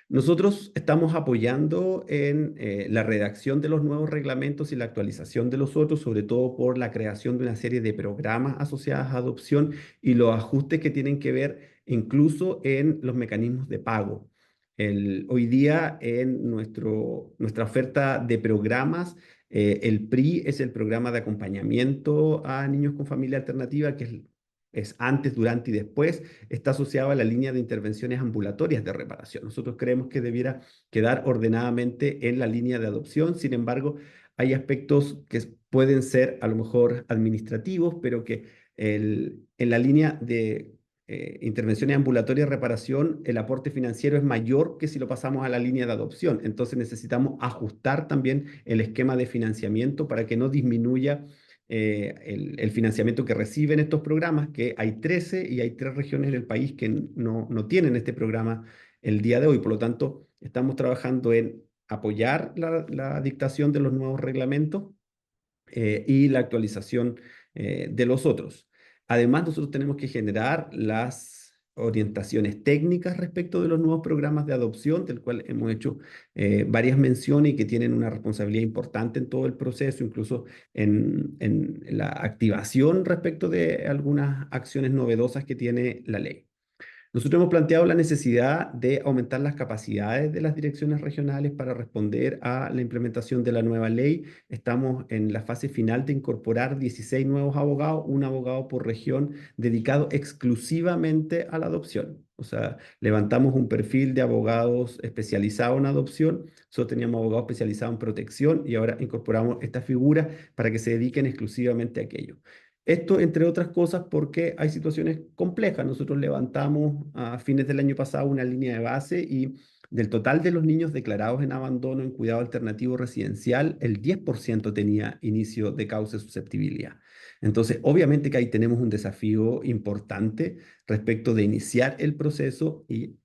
Nosotros estamos apoyando en la redacción de los nuevos reglamentos y la actualización de los otros, sobre todo por la creación de una serie de programas asociados a adopción y los ajustes que tienen que ver incluso en los mecanismos de pago. Hoy día en nuestra oferta de programas, el PRI es el programa de acompañamiento a niños con familia alternativa, que es antes, durante y después, está asociado a la línea de intervenciones ambulatorias de reparación. Nosotros creemos que debiera quedar ordenadamente en la línea de adopción. Sin embargo, hay aspectos que pueden ser a lo mejor administrativos, pero que en la línea de intervenciones ambulatorias de reparación, el aporte financiero es mayor que si lo pasamos a la línea de adopción. Entonces necesitamos ajustar también el esquema de financiamiento para que no disminuya el financiamiento que reciben estos programas, que hay 13 y hay 3 regiones en el país que no tienen este programa el día de hoy. Por lo tanto, estamos trabajando en apoyar la dictación de los nuevos reglamentos y la actualización de los otros. Además, nosotros tenemos que generar las orientaciones técnicas respecto de los nuevos programas de adopción, del cual hemos hecho varias menciones y que tienen una responsabilidad importante en todo el proceso, incluso en la activación respecto de algunas acciones novedosas que tiene la ley. Nosotros hemos planteado la necesidad de aumentar las capacidades de las direcciones regionales para responder a la implementación de la nueva ley. Estamos en la fase final de incorporar 16 nuevos abogados, un abogado por región dedicado exclusivamente a la adopción. O sea, levantamos un perfil de abogados especializados en adopción. Nosotros teníamos abogados especializados en protección y ahora incorporamos esta figura para que se dediquen exclusivamente a aquello. Esto, entre otras cosas, porque hay situaciones complejas. Nosotros levantamos a fines del año pasado una línea de base y del total de los niños declarados en abandono en cuidado alternativo residencial, el 10% tenía inicio de causa de susceptibilidad. Entonces, obviamente que ahí tenemos un desafío importante respecto de iniciar el proceso y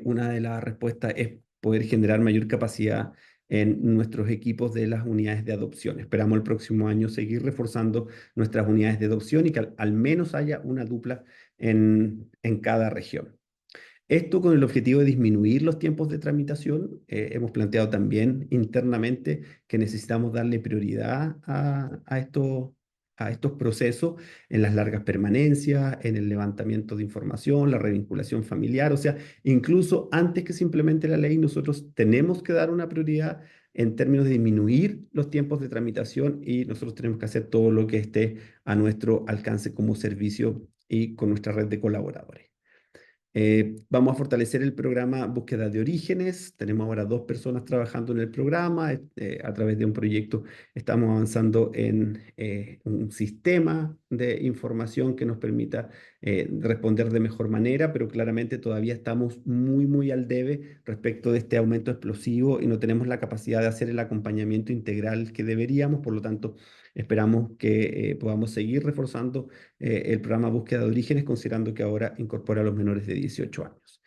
una de las respuestas es poder generar mayor capacidad en nuestros equipos de las unidades de adopción. Esperamos el próximo año seguir reforzando nuestras unidades de adopción y que al menos haya una dupla en cada región. Esto con el objetivo de disminuir los tiempos de tramitación. Hemos planteado también internamente que necesitamos darle prioridad a estos procesos en las largas permanencias, en el levantamiento de información, la revinculación familiar. O sea, incluso antes que se implemente la ley, nosotros tenemos que dar una prioridad en términos de disminuir los tiempos de tramitación y nosotros tenemos que hacer todo lo que esté a nuestro alcance como servicio y con nuestra red de colaboradores. Vamos a fortalecer el programa Búsqueda de Orígenes. Tenemos ahora 2 personas trabajando en el programa. A través de un proyecto estamos avanzando en un sistema de información que nos permita responder de mejor manera, pero claramente todavía estamos muy, muy al debe respecto de este aumento explosivo y no tenemos la capacidad de hacer el acompañamiento integral que deberíamos. Por lo tanto, esperamos que podamos seguir reforzando el programa Búsqueda de Orígenes, considerando que ahora incorpora a los menores de 18 años.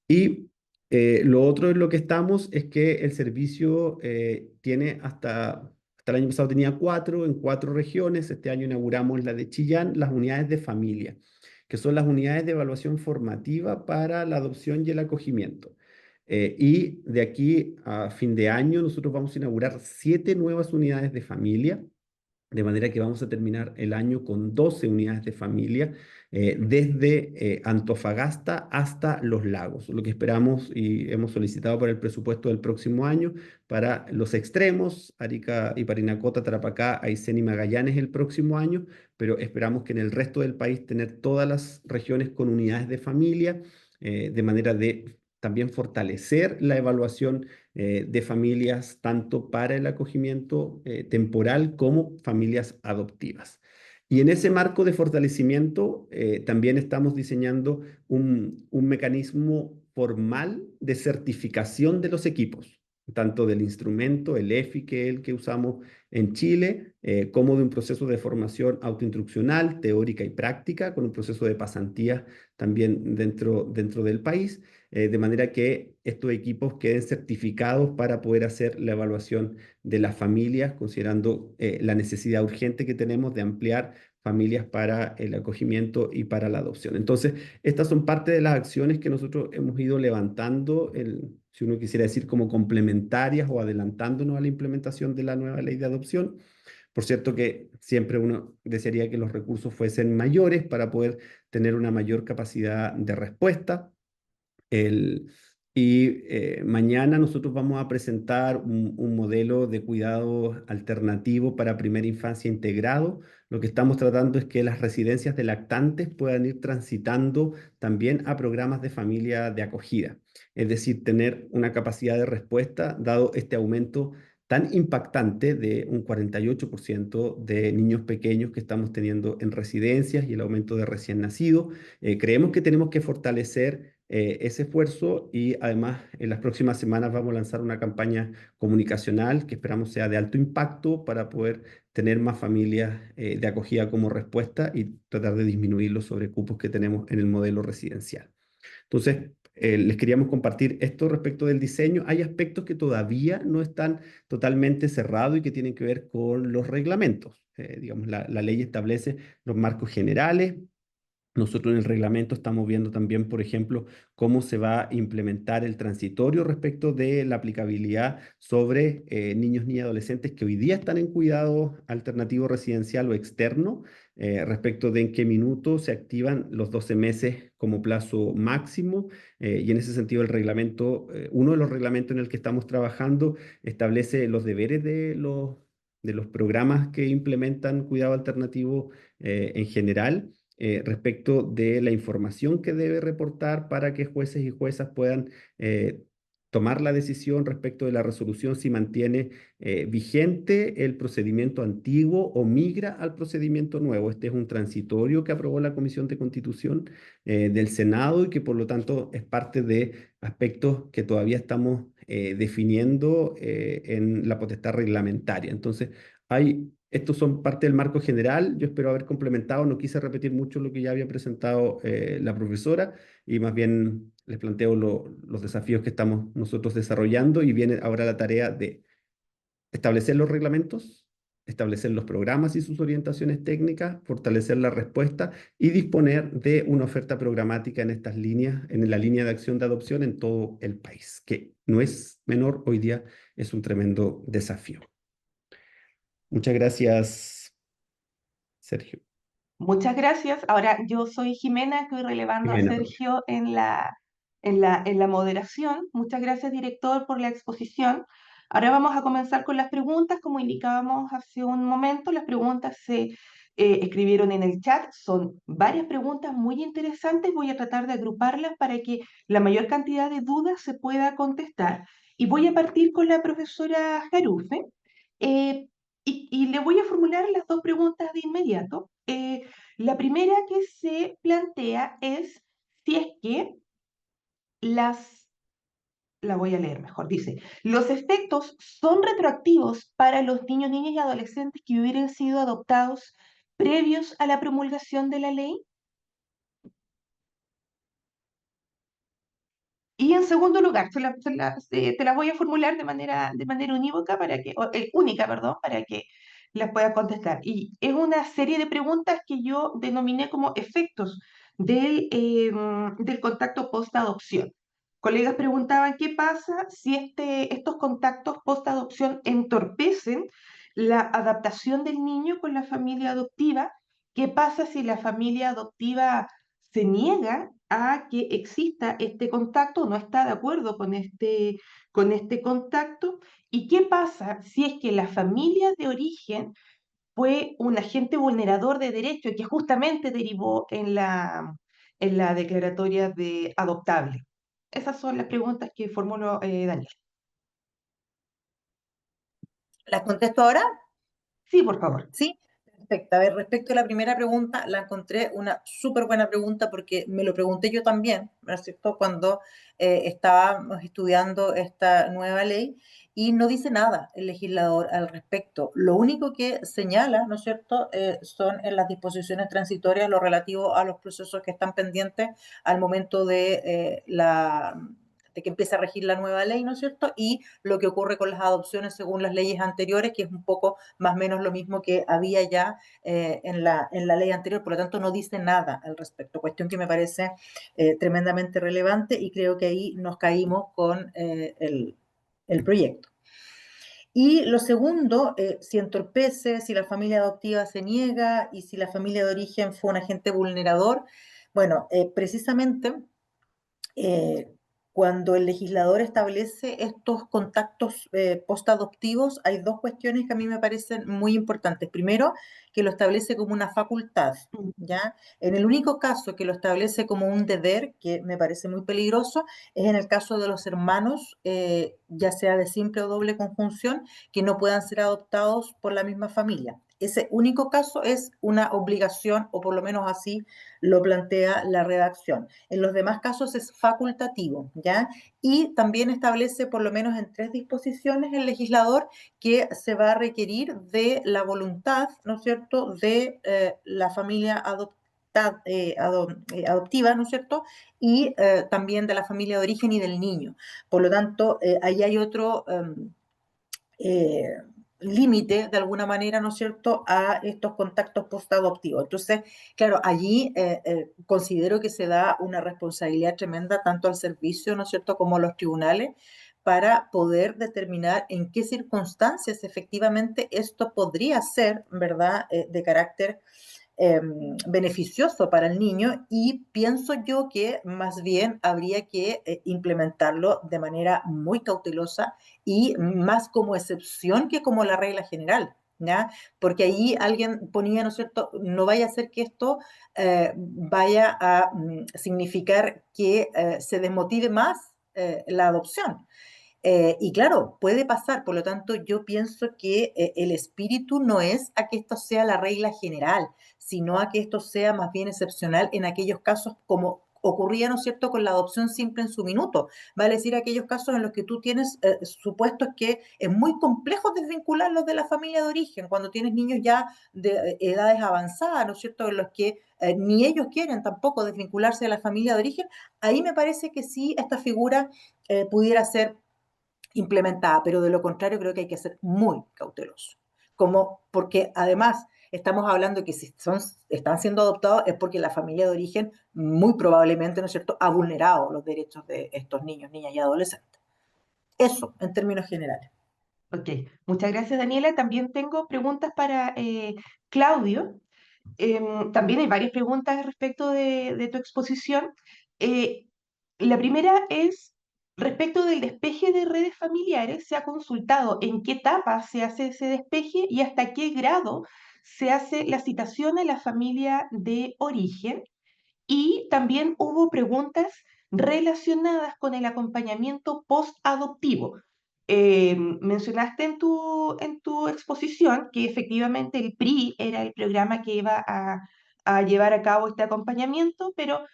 Y lo otro en lo que estamos es que el servicio tiene hasta el año pasado tenía 4 en 4 regiones. Este año inauguramos la de Chillán, las unidades de familia, que son las unidades de evaluación formativa para la adopción y el acogimiento. Y de aquí a fin de año nosotros vamos a inaugurar 7 nuevas unidades de familia, de manera que vamos a terminar el año con 12 unidades de familia, desde Antofagasta hasta Los Lagos. Lo que esperamos y hemos solicitado para el presupuesto del próximo año, para los extremos, Arica y Parinacota, Tarapacá, Aysén y Magallanes el próximo año, pero esperamos que en el resto del país tener todas las regiones con unidades de familia, de manera de también fortalecer la evaluación de familias, tanto para el acogimiento temporal como familias adoptivas. Y en ese marco de fortalecimiento, también estamos diseñando un mecanismo formal de certificación de los equipos, tanto del instrumento, el EFI, que es el que usamos en Chile, como de un proceso de formación autoinstruccional, teórica y práctica, con un proceso de pasantía también dentro del país, de manera que estos equipos queden certificados para poder hacer la evaluación de las familias, considerando la necesidad urgente que tenemos de ampliar familias para el acogimiento y para la adopción. Entonces, estas son parte de las acciones que nosotros hemos ido levantando, si uno quisiera decir como complementarias o adelantándonos a la implementación de la nueva ley de adopción. Por cierto que siempre uno desearía que los recursos fuesen mayores para poder tener una mayor capacidad de respuesta. Mañana nosotros vamos a presentar un modelo de cuidado alternativo para primera infancia integrado. Lo que estamos tratando es que las residencias de lactantes puedan ir transitando también a programas de familia de acogida. Es decir, tener una capacidad de respuesta, dado este aumento tan impactante de un 48% de niños pequeños que estamos teniendo en residencias y el aumento de recién nacidos. Creemos que tenemos que fortalecer ese esfuerzo, y además en las próximas semanas vamos a lanzar una campaña comunicacional que esperamos sea de alto impacto para poder tener más familias de acogida como respuesta y tratar de disminuir los sobrecupos que tenemos en el modelo residencial. Entonces, les queríamos compartir esto respecto del diseño. Hay aspectos que todavía no están totalmente cerrados y que tienen que ver con los reglamentos. Digamos, la ley establece los marcos generales. Nosotros en el reglamento estamos viendo también, por ejemplo, cómo se va a implementar el transitorio respecto de la aplicabilidad sobre niños, niñas y adolescentes que hoy día están en cuidado alternativo residencial o externo, respecto de en qué minuto se activan los 12 meses como plazo máximo. Y en ese sentido el reglamento, uno de los reglamentos en el que estamos trabajando, establece los deberes de los programas que implementan cuidado alternativo en general, respecto de la información que debe reportar para que jueces y juezas puedan tomar la decisión respecto de la resolución, si mantiene vigente el procedimiento antiguo o migra al procedimiento nuevo. Este es un transitorio que aprobó la Comisión de Constitución del Senado, y que por lo tanto es parte de aspectos que todavía estamos definiendo en la potestad reglamentaria. Entonces, estos son parte del marco general. Yo espero haber complementado, no quise repetir mucho lo que ya había presentado la profesora, y más bien les planteo los desafíos que estamos nosotros desarrollando, y viene ahora la tarea de establecer los reglamentos, establecer los programas y sus orientaciones técnicas, fortalecer la respuesta y disponer de una oferta programática en estas líneas, en la línea de acción de adopción en todo el país, que no es menor, hoy día es un tremendo desafío. Muchas gracias, Sergio. Muchas gracias. Ahora, yo soy Jimena, estoy relevando a Jimena, Sergio en la moderación. Muchas gracias, director, por la exposición. Ahora vamos a comenzar con las preguntas. Como indicábamos hace un momento, las preguntas se escribieron en el chat. Son varias preguntas muy interesantes. Voy a tratar de agruparlas para que la mayor cantidad de dudas se pueda contestar. Y voy a partir con la profesora Jarufe. Y le voy a formular las dos preguntas de inmediato. La primera que se plantea es si es que la voy a leer mejor, dice, los efectos son retroactivos para los niños, niñas y adolescentes que hubieran sido adoptados previos a la promulgación de la ley. Y en segundo lugar, te las voy a formular de manera unívoca única, perdón, para que las puedas contestar. Y es una serie de preguntas que yo denominé como efectos del contacto post-adopción. Colegas preguntaban qué pasa si estos contactos post-adopción entorpecen la adaptación del niño con la familia adoptiva. ¿Qué pasa si la familia adoptiva se niega a que exista este contacto, no está de acuerdo con este contacto? ¿Y qué pasa si es que la familia de origen fue un agente vulnerador de derechos que justamente derivó en la declaratoria de adoptable? Esas son las preguntas que formuló Daniel. ¿Las contesto ahora? Sí, por favor. Sí, perfecto. A ver, respecto a la primera pregunta, la encontré una súper buena pregunta porque me lo pregunté yo también, ¿no es cierto?, cuando estábamos estudiando esta nueva ley y no dice nada el legislador al respecto. Lo único que señala, ¿no es cierto?, son en las disposiciones transitorias lo relativo a los procesos que están pendientes al momento de que empiece a regir la nueva ley, ¿no es cierto? Y lo que ocurre con las adopciones según las leyes anteriores, que es un poco más o menos lo mismo que había ya en la ley anterior, por lo tanto no dice nada al respecto, cuestión que me parece tremendamente relevante y creo que ahí nos caímos con el proyecto. Y lo segundo, si entorpece, si la familia adoptiva se niega y si la familia de origen fue un agente vulnerador, bueno, precisamente eh, cuando el legislador establece estos contactos postadoptivos, hay dos cuestiones que a mí me parecen muy importantes. Primero, que lo establece como una facultad, ¿ya? En el único caso que lo establece como un deber, que me parece muy peligroso, es en el caso de los hermanos, ya sea de simple o doble conjunción, que no puedan ser adoptados por la misma familia. Ese único caso es una obligación, o por lo menos así lo plantea la redacción. En los demás casos es facultativo, ¿ya? Y también establece, por lo menos en 3 disposiciones, el legislador que se va a requerir de la voluntad, ¿no es cierto?, de la familia adoptiva, ¿no es cierto?, y también de la familia de origen y del niño. Por lo tanto, ahí hay otro eh, límite, de alguna manera, ¿no es cierto?, a estos contactos postadoptivos. Entonces, claro, allí considero que se da una responsabilidad tremenda tanto al servicio, ¿no es cierto?, como a los tribunales para poder determinar en qué circunstancias efectivamente esto podría ser, ¿verdad?, de carácter beneficioso para el niño y pienso yo que más bien habría que implementarlo de manera muy cautelosa y más como excepción que como la regla general. ¿Ya? Porque ahí alguien ponía, ¿no es cierto?, no vaya a ser que esto vaya a significar que se desmotive más la adopción. Y claro, puede pasar, por lo tanto, yo pienso que el espíritu no es a que esto sea la regla general, sino a que esto sea más bien excepcional en aquellos casos como ocurría, ¿no es cierto?, con la adopción simple en su minuto. Vale decir, aquellos casos en los que tú tienes supuestos que es muy complejo desvincularlos de la familia de origen, cuando tienes niños ya de edades avanzadas, ¿no es cierto?, en los que ni ellos quieren tampoco desvincularse de la familia de origen, ahí me parece que sí, esta figura pudiera ser implementada, pero de lo contrario creo que hay que ser muy cauteloso. Como, porque además estamos hablando que si están siendo adoptados es porque la familia de origen muy probablemente, ¿no es cierto?, ha vulnerado los derechos de estos niños, niñas y adolescentes. Eso, en términos generales. Ok, muchas gracias, Daniela. También tengo preguntas para Claudio. También hay varias preguntas respecto de tu exposición. Eh, la primera es, respecto del despeje de redes familiares, ¿se ha consultado en qué etapa se hace ese despeje y hasta qué grado se hace la citación a la familia de origen? Y también hubo preguntas relacionadas con el acompañamiento post-adoptivo. Mencionaste en tu exposición que efectivamente el PRI era el programa que iba a llevar a cabo este acompañamiento, pero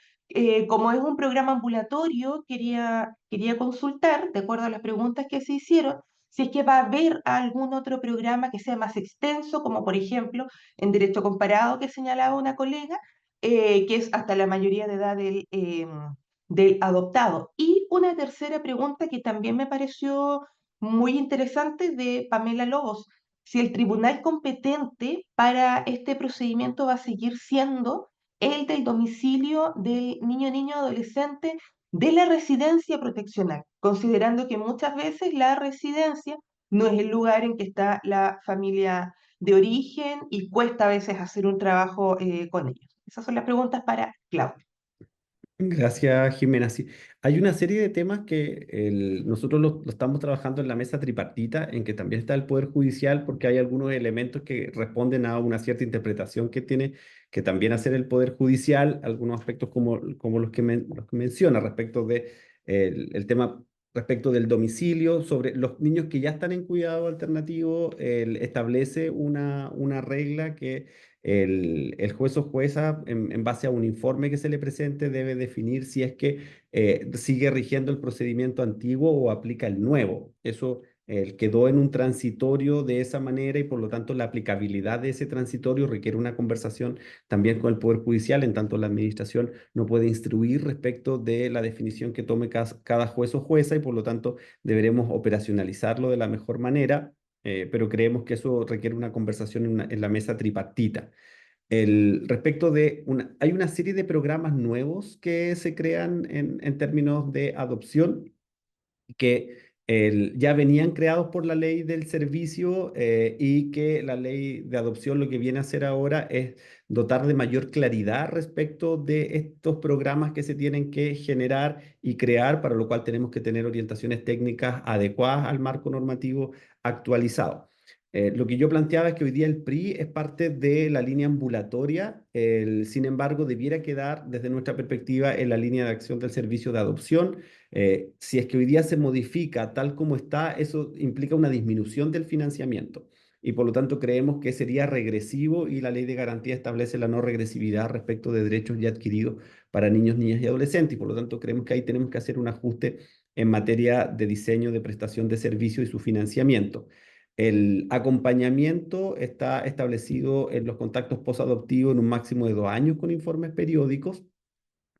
como es un programa ambulatorio, quería consultar, de acuerdo a las preguntas que se hicieron, si es que va a haber algún otro programa que sea más extenso, como por ejemplo en Derecho Comparado que señalaba una colega, que es hasta la mayoría de edad del adoptado. Y una tercera pregunta que también me pareció muy interesante de Pamela Lobos, si el tribunal competente para este procedimiento va a seguir siendo el del domicilio del niño, adolescente de la residencia proteccional, considerando que muchas veces la residencia no es el lugar en que está la familia de origen y cuesta a veces hacer un trabajo con ellos. Esas son las preguntas para Claudia. Gracias, Jimena. Sí, hay una serie de temas que nosotros lo estamos trabajando en la mesa tripartita, en que también está el Poder Judicial, porque hay algunos elementos que responden a una cierta interpretación que tiene que también hacer el Poder Judicial, algunos aspectos como los que menciona respecto de el tema respecto del domicilio, sobre los niños que ya están en cuidado alternativo, establece una regla que el juez o jueza, en base a un informe que se le presente, debe definir si es que sigue rigiendo el procedimiento antiguo o aplica el nuevo. Eso quedó en un transitorio de esa manera y por lo tanto la aplicabilidad de ese transitorio requiere una conversación también con el Poder Judicial, en tanto la Administración no puede instruir respecto de la definición que tome cada juez o jueza y por lo tanto deberemos operacionalizarlo de la mejor manera, pero creemos que eso requiere una conversación en la mesa tripartita. Respecto de hay una serie de programas nuevos que se crean en términos de adopción que ya venían creados por la ley del servicio y que la ley de adopción lo que viene a hacer ahora es dotar de mayor claridad respecto de estos programas que se tienen que generar y crear, para lo cual tenemos que tener orientaciones técnicas adecuadas al marco normativo actualizado. Lo que yo planteaba es que hoy día el PRI es parte de la línea ambulatoria, sin embargo, debiera quedar desde nuestra perspectiva en la línea de acción del servicio de adopción. Si es que hoy día se modifica tal como está, eso implica una disminución del financiamiento y por lo tanto creemos que sería regresivo y la ley de garantía establece la no regresividad respecto de derechos ya adquiridos para niños, niñas y adolescentes y por lo tanto creemos que ahí tenemos que hacer un ajuste en materia de diseño de prestación de servicio y su financiamiento. El acompañamiento está establecido en los contactos posadoptivos en un máximo de 2 años con informes periódicos.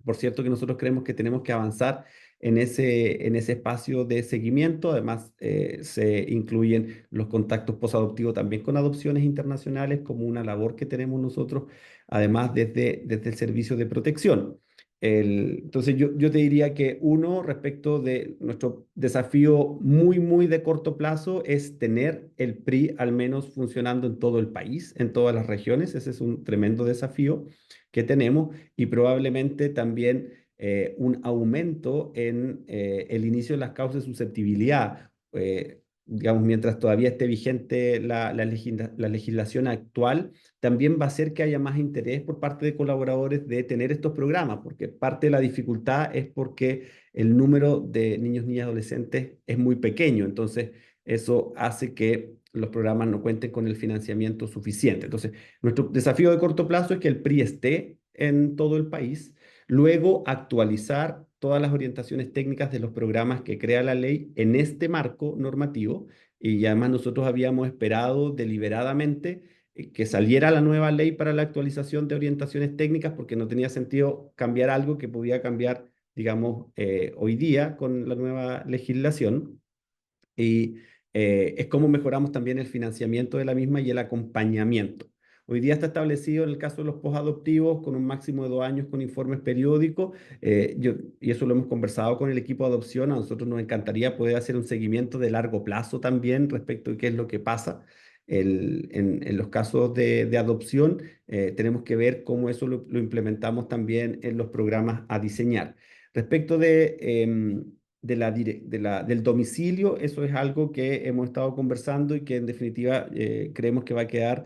Por cierto que nosotros creemos que tenemos que avanzar en ese espacio de seguimiento. Además, se incluyen los contactos posadoptivos también con adopciones internacionales como una labor que tenemos nosotros, además desde el servicio de protección. Entonces, yo te diría que uno, respecto de nuestro desafío muy, muy de corto plazo, es tener el PRI al menos funcionando en todo el país, en todas las regiones. Ese es un tremendo desafío que tenemos y probablemente también un aumento en el inicio de las causas de susceptibilidad. Digamos, mientras todavía esté vigente la legislación actual, también va a hacer que haya más interés por parte de colaboradores de tener estos programas, porque parte de la dificultad es porque el número de niños, niñas y adolescentes es muy pequeño. Entonces, eso hace que los programas no cuenten con el financiamiento suficiente. Entonces, nuestro desafío de corto plazo es que el PRI esté en todo el país, luego actualizar todas las orientaciones técnicas de los programas que crea la ley en este marco normativo y además nosotros habíamos esperado deliberadamente que saliera la nueva ley para la actualización de orientaciones técnicas porque no tenía sentido cambiar algo que podía cambiar, digamos, hoy día con la nueva legislación. Y es cómo mejoramos también el financiamiento de la misma y el acompañamiento. Hoy día está establecido en el caso de los posadoptivos con un máximo de 2 años con informes periódicos. Y eso lo hemos conversado con el equipo de adopción. A nosotros nos encantaría poder hacer un seguimiento de largo plazo también respecto de qué es lo que pasa. En los casos de adopción, tenemos que ver cómo eso lo implementamos también en los programas a diseñar. Respecto del domicilio, eso es algo que hemos estado conversando y que en definitiva creemos que va a quedar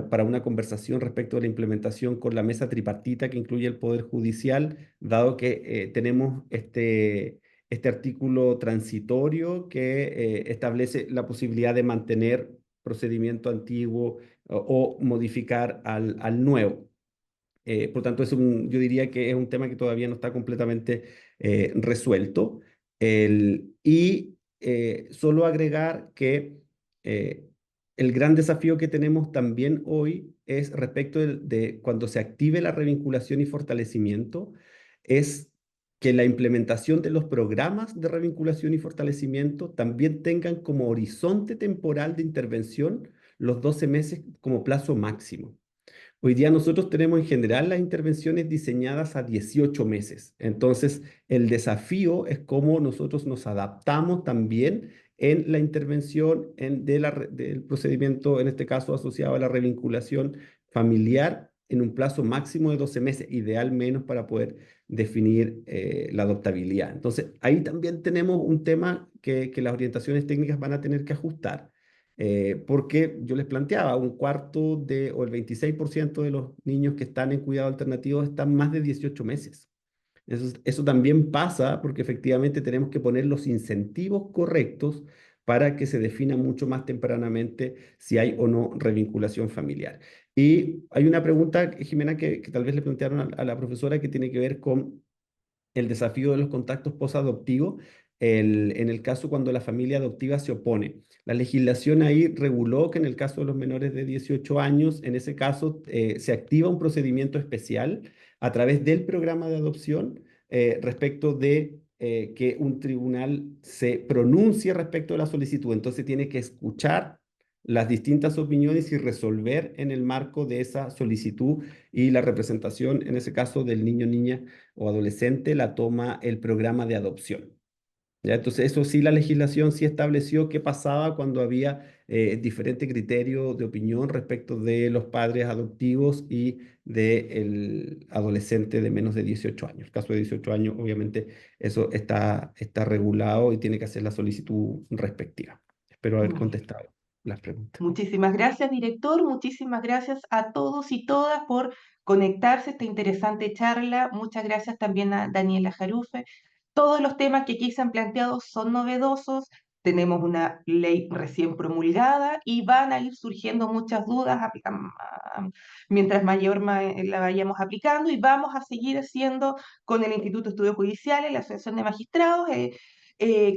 para una conversación respecto de la implementación con la mesa tripartita que incluye el Poder Judicial, dado que tenemos este artículo transitorio que establece la posibilidad de mantener procedimiento antiguo o modificar al nuevo. Por tanto, yo diría que es un tema que todavía no está completamente resuelto. Solo agregar que eh, el gran desafío que tenemos también hoy es respecto de cuando se active la revinculación y fortalecimiento, es que la implementación de los programas de revinculación y fortalecimiento también tengan como horizonte temporal de intervención los 12 meses como plazo máximo. Hoy día nosotros tenemos en general las intervenciones diseñadas a 18 meses. Entonces, el desafío es cómo nosotros nos adaptamos también en la intervención del procedimiento, en este caso asociado a la revinculación familiar, en un plazo máximo de 12 meses, ideal menos para poder definir la adoptabilidad. Entonces, ahí también tenemos un tema que las orientaciones técnicas van a tener que ajustar. Porque yo les planteaba, un cuarto o el 26% de los niños que están en cuidado alternativo están más de 18 meses. Eso también pasa porque efectivamente tenemos que poner los incentivos correctos para que se defina mucho más tempranamente si hay o no revinculación familiar. Y hay una pregunta, Jimena, que tal vez le plantearon a la profesora que tiene que ver con el desafío de los contactos posadoptivos, en el caso cuando la familia adoptiva se opone. La legislación ahí reguló que en el caso de los menores de 18 años, en ese caso se activa un procedimiento especial a través del programa de adopción respecto de que un tribunal se pronuncie respecto a la solicitud. Entonces tiene que escuchar las distintas opiniones y resolver en el marco de esa solicitud y la representación, en ese caso del niño, niña o adolescente, la toma el programa de adopción. ¿Ya? Entonces, eso sí, la legislación sí estableció qué pasaba cuando había diferente criterio de opinión respecto de los padres adoptivos y del adolescente de menos de 18 años. El caso de 18 años, obviamente, eso está regulado y tiene que hacer la solicitud respectiva. Espero haber Muy bien. contestado las preguntas. Muchísimas gracias, director. Muchísimas gracias a todos y todas por conectarse a esta interesante charla. Muchas gracias también a Daniela Jarufe. Todos los temas que aquí se han planteado son novedosos. Tenemos una ley recién promulgada y van a ir surgiendo muchas dudas mientras la vayamos aplicando, y vamos a seguir haciendo con el Instituto de Estudios Judiciales, la Asociación de Magistrados,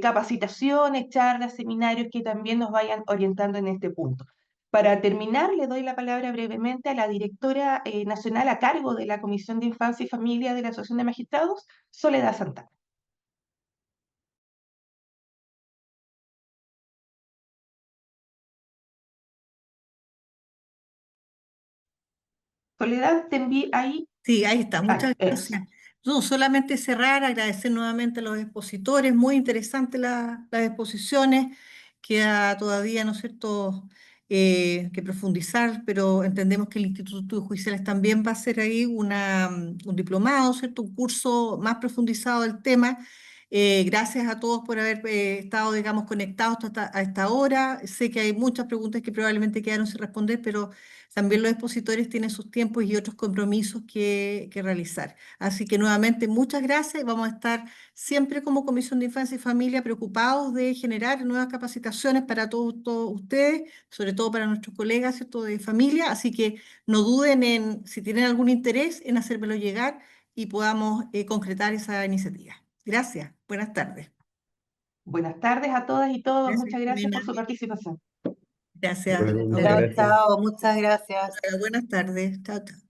capacitaciones, charlas, seminarios que también nos vayan orientando en este punto. Para terminar, le doy la palabra brevemente a la directora nacional a cargo de la Comisión de Infancia y Familia de la Asociación de Magistrados, Soledad Santana. Soledad, te envío ahí. Sí, ahí está, Ahí, muchas eso. gracias. No, solamente cerrar, agradecer nuevamente a los expositores, muy interesantes las exposiciones, queda todavía, ¿no es cierto?, que profundizar, pero entendemos que el Instituto de Judiciales también va a hacer ahí un diplomado, ¿cierto?, un curso más profundizado del tema. Gracias a todos por haber estado, digamos, conectados a esta hora. Sé que hay muchas preguntas que probablemente quedaron sin responder, pero también los expositores tienen sus tiempos y otros compromisos que realizar. Así que nuevamente muchas gracias, y vamos a estar siempre como Comisión de Infancia y Familia preocupados de generar nuevas capacitaciones para todos ustedes, sobre todo para nuestros colegas, ¿cierto?, de familia. Así que no duden en, si tienen algún interés, en hacérmelo llegar y podamos concretar esa iniciativa. Gracias, buenas tardes. Buenas tardes a todas y todos. Gracias, Muchas gracias por Jimena. su participación. Gracias. Bueno, Nos muchas vemos. Chao, gracias. chao, muchas gracias. Buenas tardes. Chao, chao.